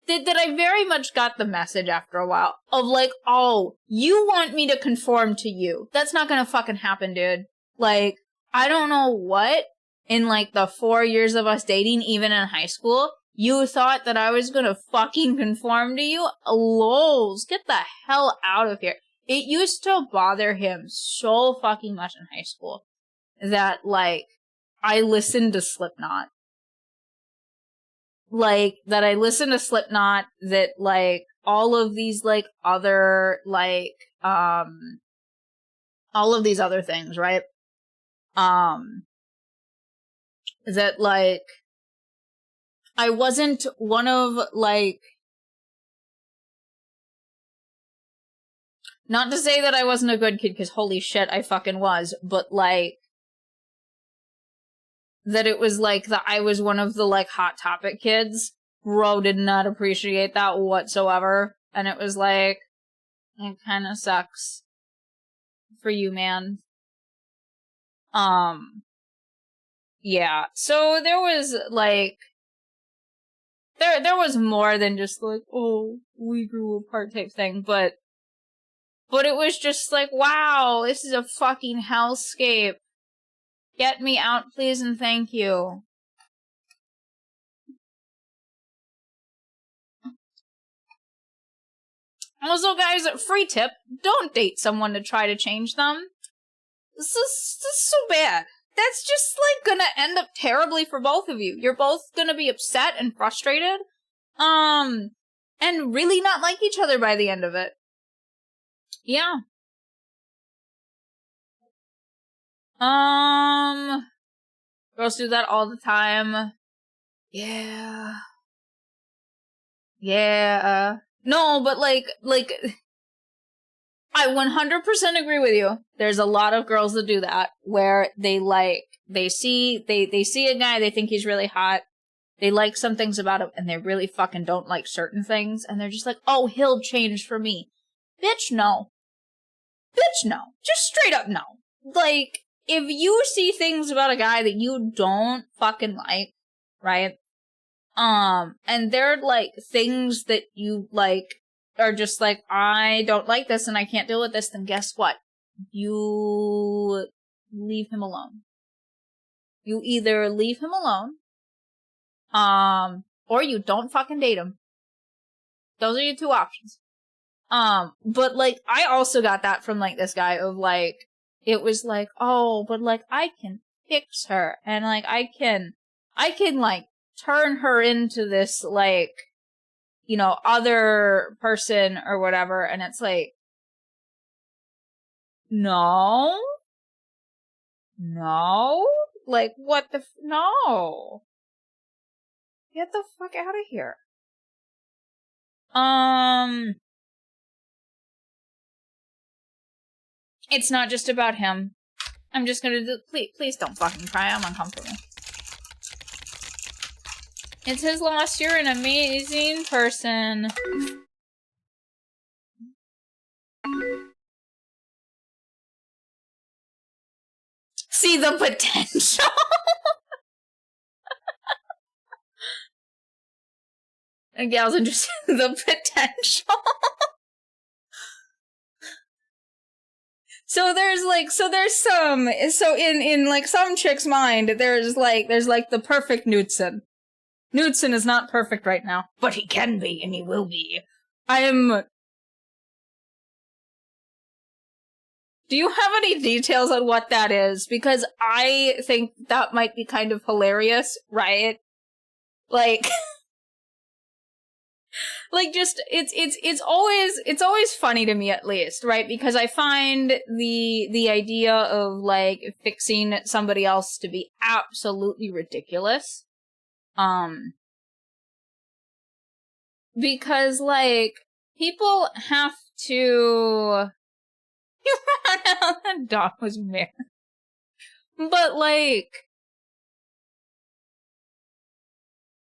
that I very much got the message after a while of, like, oh, you want me to conform to you. That's not gonna fucking happen, dude. Like, I don't know what, in, like, the 4 years of us dating, even in high school, you thought that I was gonna fucking conform to you? Lols, get the hell out of here. It used to bother him so fucking much in high school that, like, I listened to Slipknot. Like, that I listened to Slipknot, that, like, all of these, like, other, like, all of these other things, right? That, like, I wasn't one of, like, not to say that I wasn't a good kid, because holy shit, I fucking was, but, like, that it was, like, that I was one of the, like, Hot Topic kids. Bro did not appreciate that whatsoever, and it was like, it kinda sucks for you, man. Yeah, so there was, like, there was more than just, like, oh, we grew apart type thing, but it was just like, wow, this is a fucking hellscape. Get me out, please, and thank you. Also, guys, free tip, don't date someone to try to change them. This is so bad. That's just, like, gonna end up terribly for both of you. You're both gonna be upset and frustrated, and really not like each other by the end of it. Yeah. Girls do that all the time. Yeah. Yeah. No, but, like, I 100% agree with you. There's a lot of girls that do that, where they, like, they see a guy, they think he's really hot, they like some things about him, and they really fucking don't like certain things, and they're just like, oh, he'll change for me. Bitch, no. Bitch, no. Just straight up no. Like, if you see things about a guy that you don't fucking like, right? And they're, like, things that you, like, are just like, I don't like this and I can't deal with this, then guess what? You leave him alone. You either leave him alone, or you don't fucking date him. Those are your two options. But, like, I also got that from, like, this guy of, like, it was like, oh, but, like, I can fix her, and, like, I can, like, turn her into this, like, you know, other person or whatever, and it's like, no, like, what the no, get the fuck out of here. It's not just about him. I'm just gonna do, please don't fucking cry, I'm uncomfortable. It's his loss, you're an amazing person. See the potential? And gals interested in the potential. So in like some chick's mind, there's like the perfect Knudsen. Knudsen is not perfect right now, but he can be, and he will be. Do you have any details on what that is? Because I think that might be kind of hilarious, right? Like, like just it's always funny to me, at least, right? Because I find the idea of like fixing somebody else to be absolutely ridiculous. Because like people have to. That dog was married. But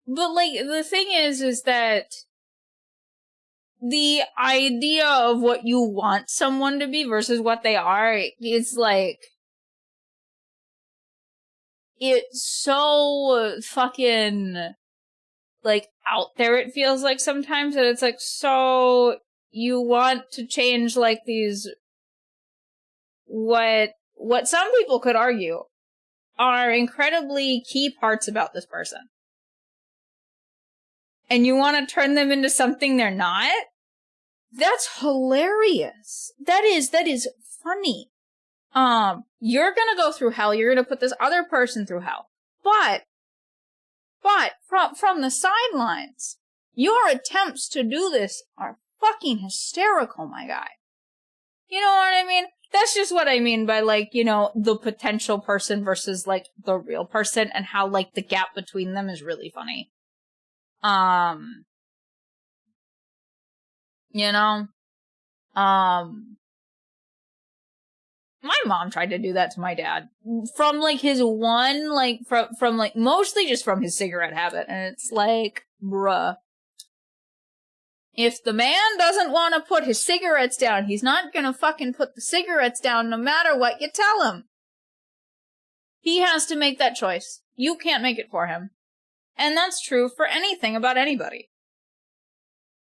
the thing is that the idea of what you want someone to be versus what they are is like, it's so fucking like out there, it feels like sometimes, that it's like, so you want to change like these, what some people could argue are incredibly key parts about this person, and you want to turn them into something they're not? That's hilarious. That is funny. You're gonna go through hell, you're gonna put this other person through hell. But from the sidelines, your attempts to do this are fucking hysterical, my guy. You know what I mean? That's just what I mean by, like, you know, the potential person versus, like, the real person, and how, like, the gap between them is really funny. You know? My mom tried to do that to my dad. From, like, his one, like, from like, mostly just from his cigarette habit, and it's like, bruh. If the man doesn't want to put his cigarettes down, he's not gonna fucking put the cigarettes down no matter what you tell him. He has to make that choice. You can't make it for him. And that's true for anything about anybody.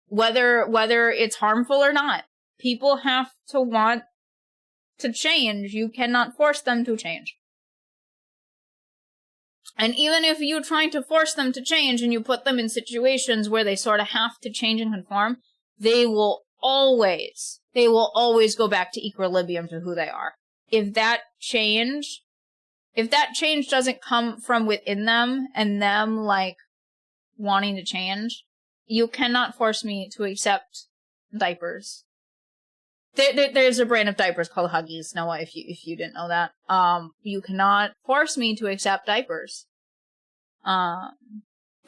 Whether it's harmful or not. People have to want to change. You cannot force them to change. And even if you're trying to force them to change and you put them in situations where they sort of have to change and conform, they will always go back to equilibrium to who they are. If that change doesn't come from within them and them, like, wanting to change, you cannot force me to accept diapers. There's a brand of diapers called Huggies, Noah, if you didn't know that. You cannot force me to accept diapers. The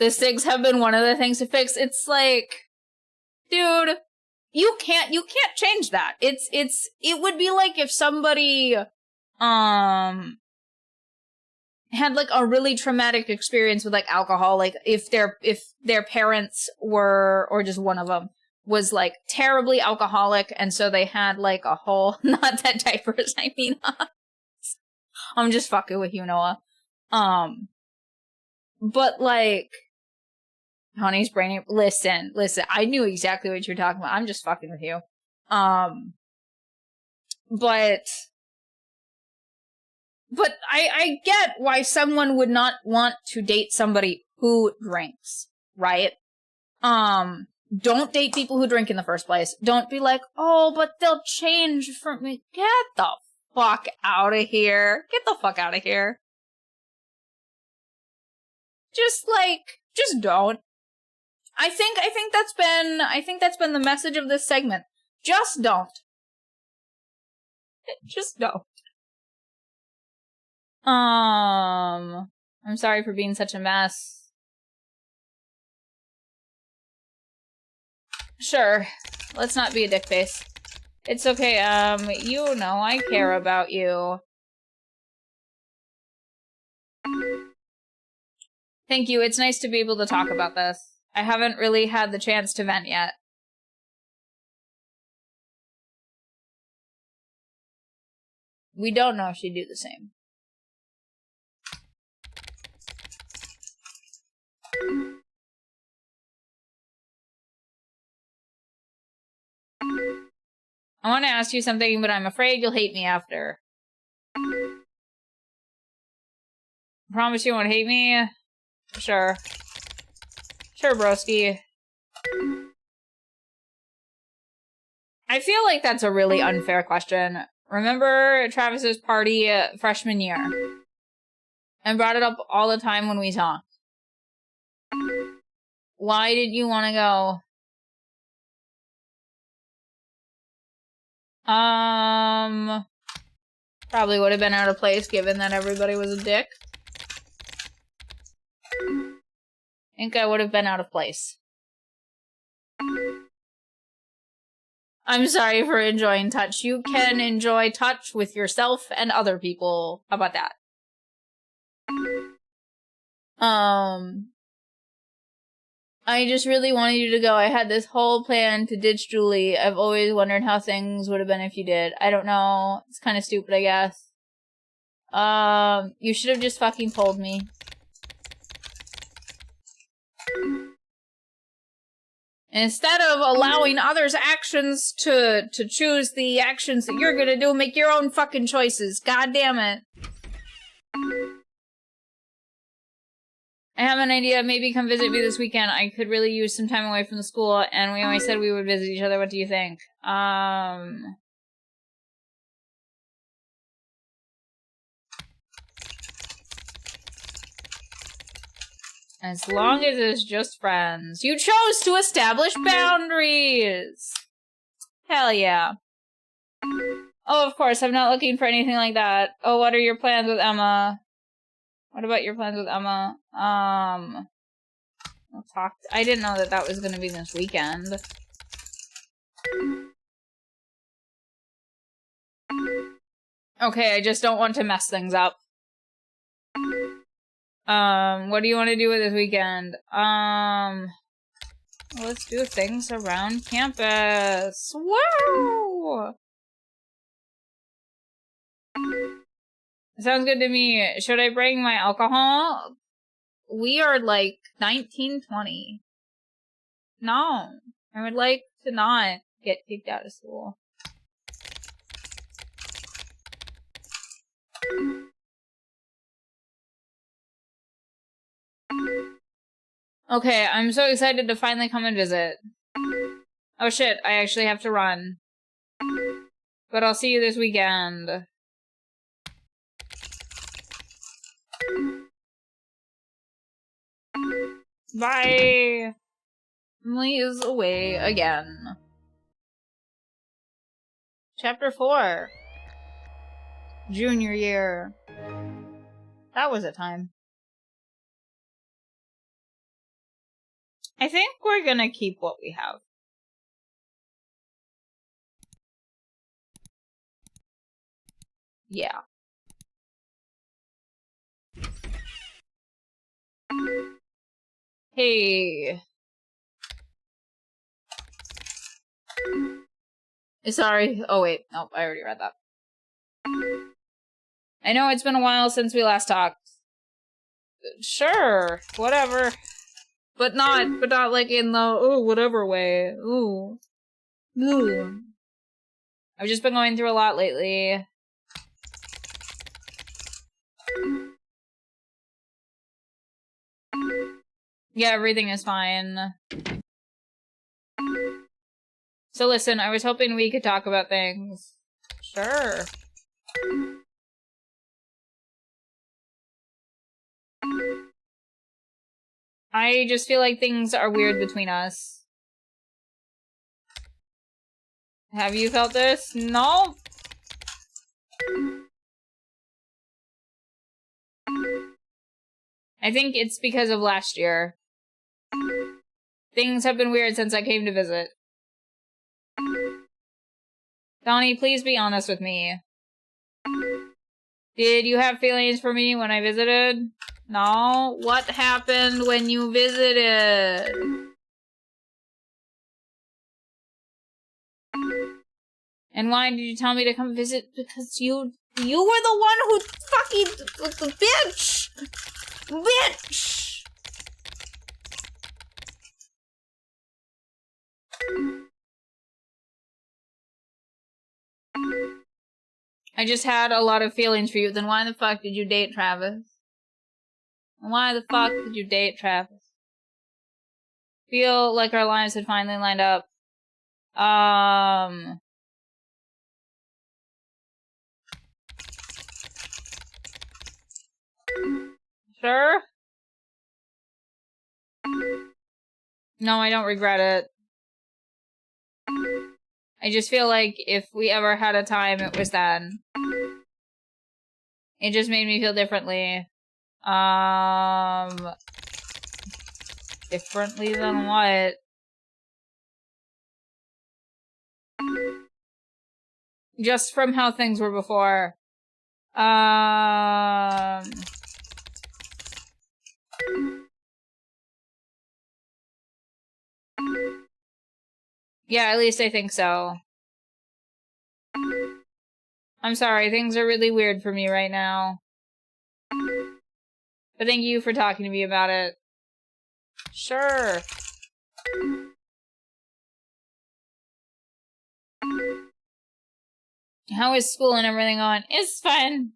SIGs have been one of the things to fix. It's like, dude, you can't change that. It would be like if somebody, had, like, a really traumatic experience with, like, alcohol, like, if their parents were, or just one of them, was, like, terribly alcoholic, and so they had, like, a whole, not that diapers, I mean, I'm just fucking with you, Noah. But, like, Honey's brain, listen, I knew exactly what you're talking about, I'm just fucking with you. But I get why someone would not want to date somebody who drinks, right? Don't date people who drink in the first place. Don't be like, oh, but they'll change for me. Get the fuck out of here. Get the fuck out of here. Just don't. I think that's been the message of this segment. Just don't. Just don't. I'm sorry for being such a mess. Sure. Let's not be a dick face. It's okay, you know I care about you. Thank you, it's nice to be able to talk about this. I haven't really had the chance to vent yet. We don't know if she'd do the same. I want to ask you something, but I'm afraid you'll hate me after. Promise you won't hate me? Sure. Sure, broski. I feel like that's a really unfair question. Remember Travis's party freshman year? And brought it up all the time when we talked. Why did you want to go? Probably would have been out of place given that everybody was a dick. I think I would have been out of place. I'm sorry for enjoying touch. You can enjoy touch with yourself and other people. How about that? I just really wanted you to go. I had this whole plan to ditch Julie. I've always wondered how things would have been if you did. I don't know. It's kind of stupid, I guess. You should have just fucking told me. Instead of allowing others' actions to choose the actions that you're gonna do, make your own fucking choices. God damn it. I have an idea. Maybe come visit me this weekend. I could really use some time away from the school, and we always said we would visit each other. What do you think? As long as it's just friends. You chose to establish boundaries! Hell yeah. Oh, of course, I'm not looking for anything like that. Oh, what are your plans with Emma? What about your plans with Emma? We'll talk. I didn't know that that was gonna be this weekend. Okay, I just don't want to mess things up. What do you want to do with this weekend? Let's do things around campus. Wow! Sounds good to me. Should I bring my alcohol? We are like 19, 20. No. I would like to not get kicked out of school. Okay, I'm so excited to finally come and visit. Oh shit, I actually have to run. But I'll see you this weekend. Bye! Emily is away again. Chapter 4. Junior year. That was a time. I think we're gonna keep what we have. Yeah. Hey. Sorry. Oh wait. Nope, I already read that. I know it's been a while since we last talked. Sure. Whatever. But not like in the, ooh, whatever way. Ooh. Ooh. I've just been going through a lot lately. Yeah, everything is fine. So listen, I was hoping we could talk about things. Sure. I just feel like things are weird between us. Have you felt this? No? I think it's because of last year. Things have been weird since I came to visit. Donnie, please be honest with me. Did you have feelings for me when I visited? No? What happened when you visited? And why did you tell me to come visit? Because you were the one who fucking... Bitch! Bitch! I just had a lot of feelings for you. Then why the fuck did you date Travis? Why the fuck did you date Travis? Feel like our lives had finally lined up. Sure? No, I don't regret it. I just feel like if we ever had a time, it was then. It just made me feel differently. Differently than what? Just from how things were before. Yeah, at least I think so. I'm sorry, things are really weird for me right now. But thank you for talking to me about it. Sure. How is school and everything going? It's fun.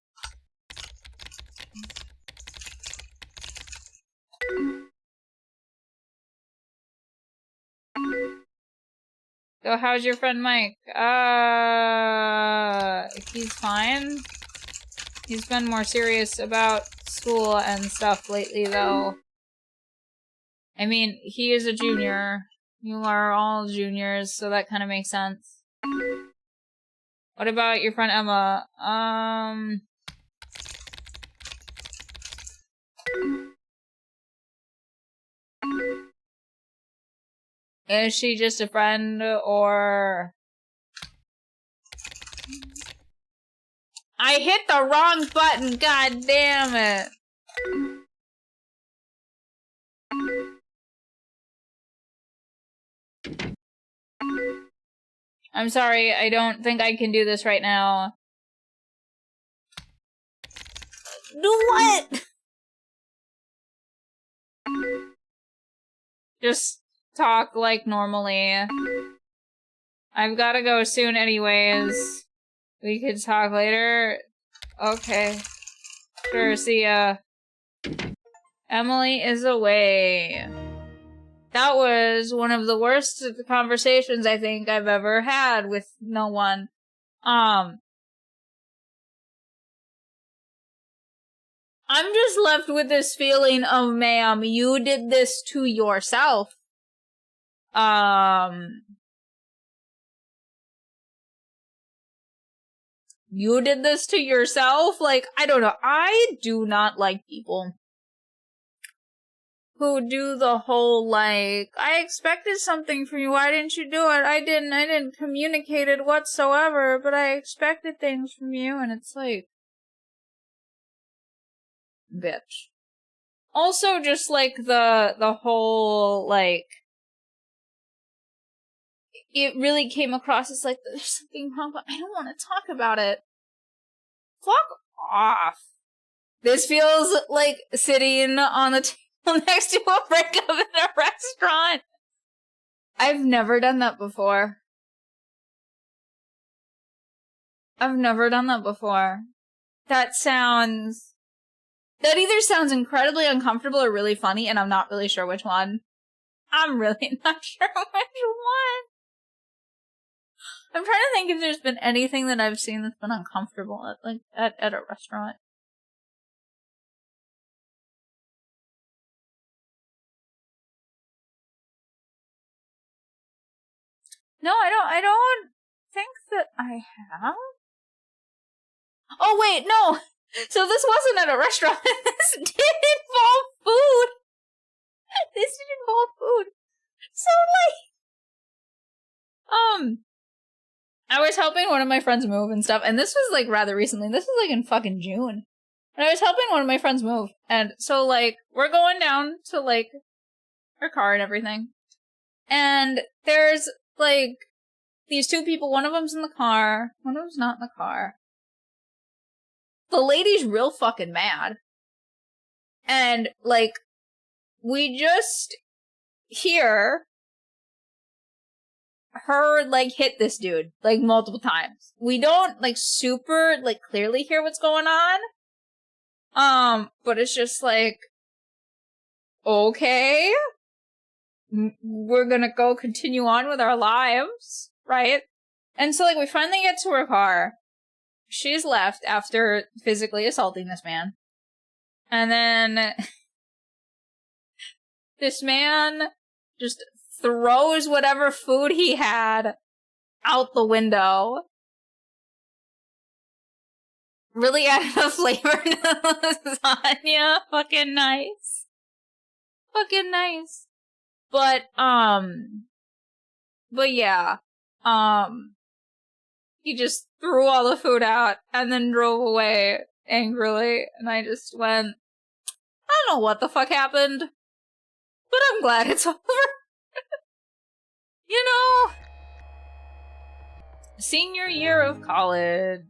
So how's your friend Mike? He's fine. He's been more serious about school and stuff lately, though. I mean, he is a junior. You are all juniors, so that kind of makes sense. What about your friend Emma? Is she just a friend, or... I hit the wrong button, god damn it! I'm sorry, I don't think I can do this right now. Do what? Just talk like normally. I've gotta go soon anyways. We could talk later. Okay. Sure, see ya. Emily is away. That was one of the worst conversations I think I've ever had with no one. I'm just left with this feeling of, ma'am, you did this to yourself. You did this to yourself? Like, I don't know. I do not like people who do the whole, like, I expected something from you, why didn't you do it? I didn't communicate it whatsoever, but I expected things from you, and it's like, bitch. Also, just, like, the whole, like, it really came across as, like, there's something wrong, but I don't want to talk about it. Fuck off. This feels like sitting on the table next to a breakup in a restaurant. I've never done that before. I've never done that before. That either sounds incredibly uncomfortable or really funny, and I'm not really sure which one. I'm really not sure which one. I'm trying to think if there's been anything that I've seen that's been uncomfortable at a restaurant. No, I don't think that I have. Oh wait, no! So this wasn't at a restaurant. This did involve food! This did involve food. So, like, I was helping one of my friends move and stuff, and this was, like, rather recently. This was, like, in fucking June. And I was helping one of my friends move, and so, like, we're going down to, like, her car and everything. And there's, like, these two people. One of them's in the car. One of them's not in the car. The lady's real fucking mad. And, like, we just hear her, like, hit this dude, like, multiple times. We don't, like, super, like, clearly hear what's going on. But it's just like, okay. we're gonna go continue on with our lives, right? And so, like, we finally get to her car. She's left after physically assaulting this man. And then this man just throws whatever food he had out the window. Really added a flavor to the lasagna. Fucking nice. Fucking nice. But yeah. He just threw all the food out and then drove away angrily. And I just went, I don't know what the fuck happened, but I'm glad it's over. You know? Senior year of college.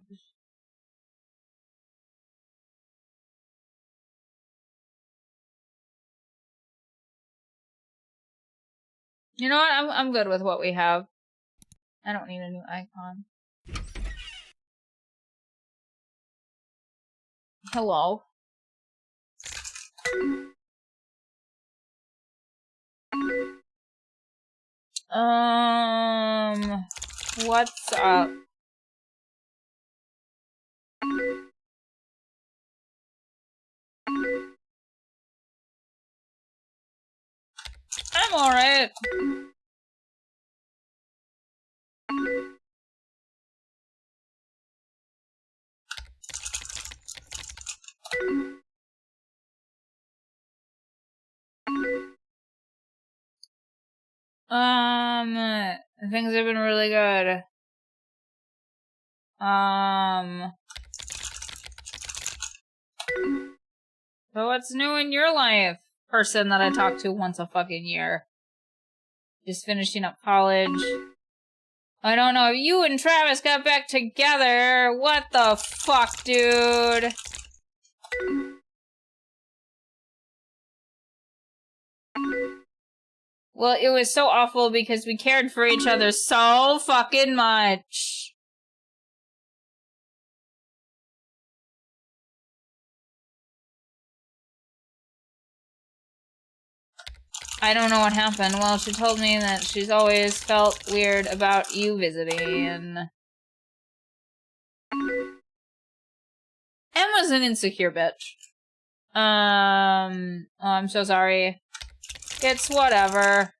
You know what? I'm good with what we have. I don't need a new icon. Hello. What's up? I'm alright. Things have been really good. But what's new in your life? Person that I talk to once a fucking year. Just finishing up college. I don't know if you and Travis got back together. What the fuck, dude? Well, it was so awful because we cared for each other so fucking much. I don't know what happened. Well, she told me that she's always felt weird about you visiting. Emma's an insecure bitch. Oh, I'm so sorry. It's whatever.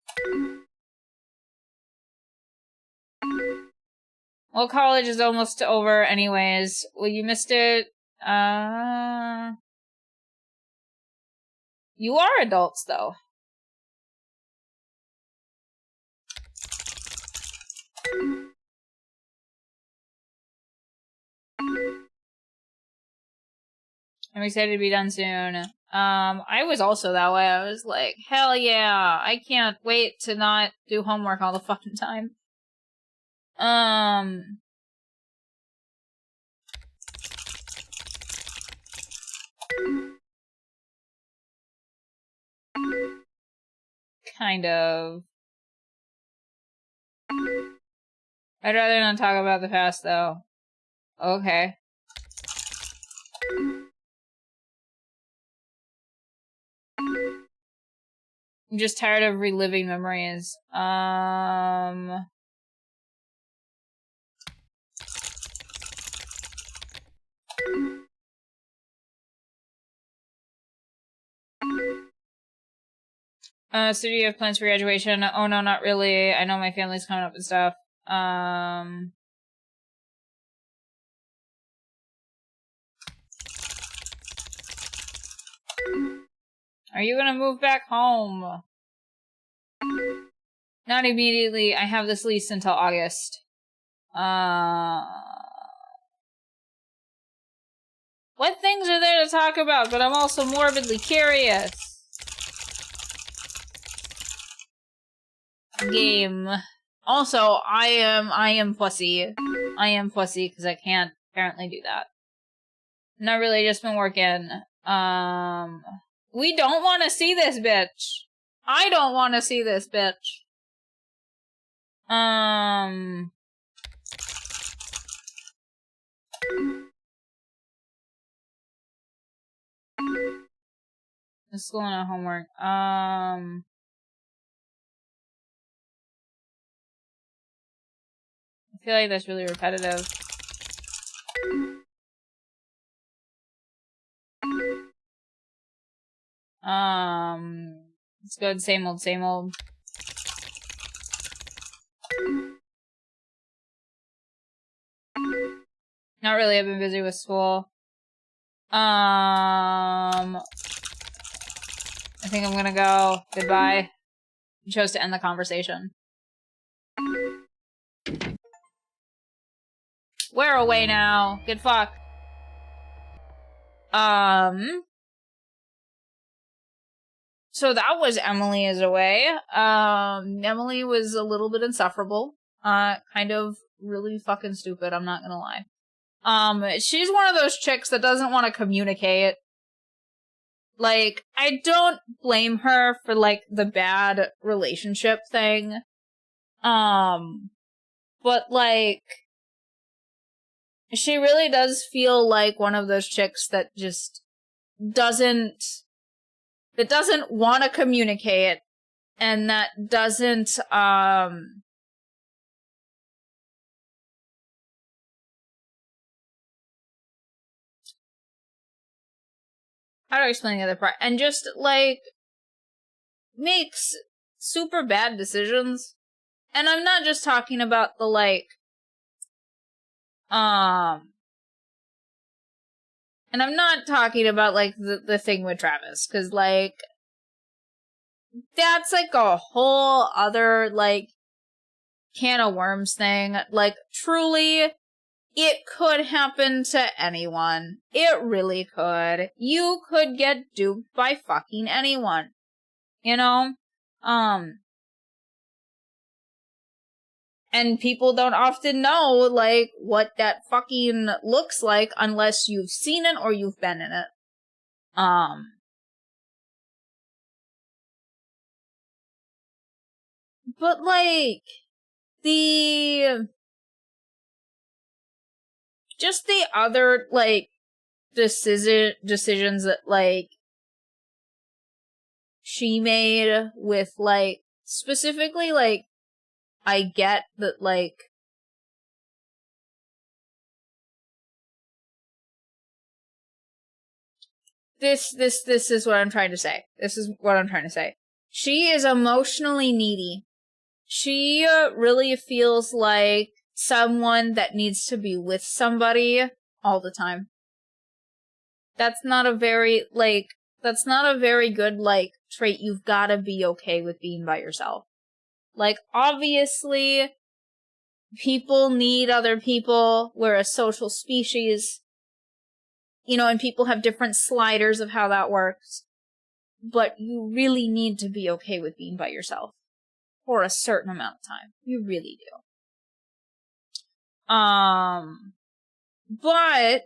Well, college is almost over anyways. Well, you missed it. You are adults, though. I'm excited to be done soon. I was also that way. I was like, hell yeah, I can't wait to not do homework all the fucking time. Kind of. I'd rather not talk about the past, though. Okay. I'm just tired of reliving memories. So do you have plans for graduation? Oh, no, not really. I know my family's coming up and stuff. Are you gonna move back home? Not immediately. I have this lease until August. What things are there to talk about? But I'm also morbidly curious. Game. Also, I am pussy. I am pussy because I can't apparently do that. Not really, just been working. We don't want to see this bitch. I don't want to see this bitch. School and homework. feel like that's really repetitive. It's good. Same old, same old. Not really. I've been busy with school. I think I'm gonna go. Goodbye. I chose to end the conversation. We're away now. Good fuck. So that was Emily is away. Emily was a little bit insufferable. Kind of really fucking stupid, I'm not gonna lie. She's one of those chicks that doesn't want to communicate. Like, I don't blame her for, like, the bad relationship thing. But, like, she really does feel like one of those chicks that just doesn't want to communicate, and that doesn't, how do I explain the other part? And just, like, makes super bad decisions. And I'm not just talking about the, like, and I'm not talking about, like, the thing with Travis, because, like, that's, like, a whole other, like, can of worms thing. Like, truly, it could happen to anyone. It really could. You could get duped by fucking anyone. You know? And people don't often know, like, what that fucking looks like unless you've seen it or you've been in it. But, like, just the other, like, decisions that, like, she made with, like, specifically, like, I get that, like, this is what I'm trying to say. This is what I'm trying to say. She is emotionally needy. She really feels like someone that needs to be with somebody all the time. That's not a very, like, that's not a very good, like, trait. You've gotta be okay with being by yourself. Like, obviously, people need other people. We're a social species. You know, and people have different sliders of how that works. But you really need to be okay with being by yourself. For a certain amount of time. You really do. But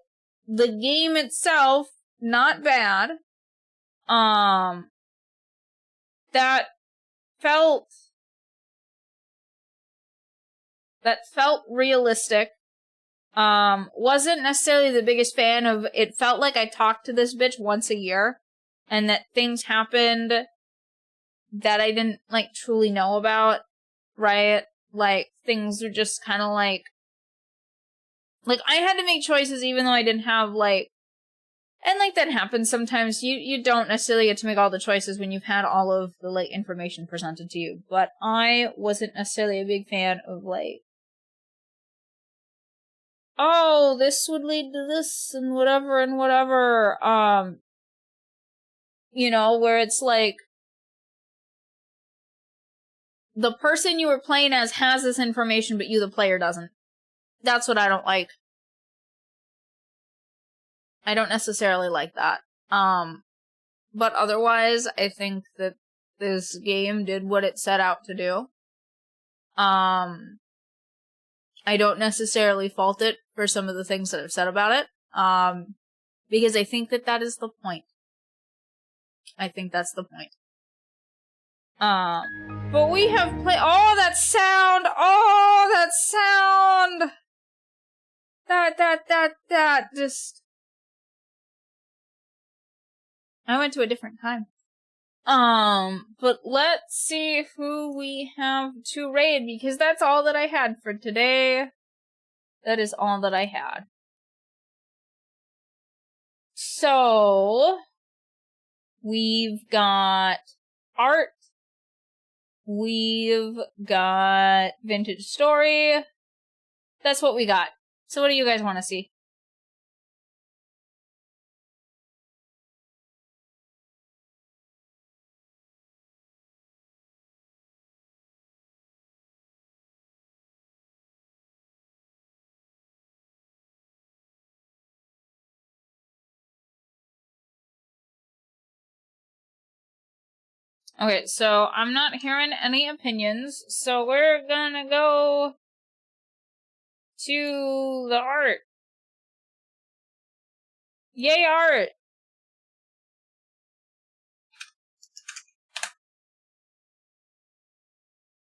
the game itself, not bad. That felt realistic. Wasn't necessarily the biggest fan of, it felt like I talked to this bitch once a year, and that things happened that I didn't, like, truly know about, right? Like, things are just kind of like, I had to make choices even though I didn't have, like, and, like, that happens sometimes. You don't necessarily get to make all the choices when you've had all of the, like, information presented to you. But I wasn't necessarily a big fan of, like, oh, this would lead to this and whatever and whatever. You know, where it's like, the person you were playing as has this information, but you, the player, doesn't. That's what I don't like. I don't necessarily like that. But otherwise, I think that this game did what it set out to do. I don't necessarily fault it for some of the things that I've said about it. Because I think that that is the point. I think that's the point. But we have played. Oh, that sound! Oh, that sound! That just. I went to a different time. But let's see who we have to raid, because that's all that I had for today. That is all that I had. So, we've got art. We've got vintage story. That's what we got. So what do you guys want to see? Okay, so I'm not hearing any opinions, so we're gonna go to the art. Yay, art!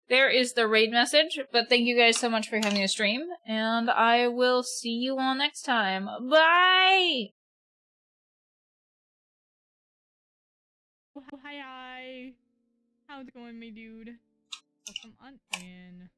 There is the raid message, but thank you guys so much for having a stream, and I will see you all next time. Bye! Hi, hi. How's it going, my dude? Welcome on in.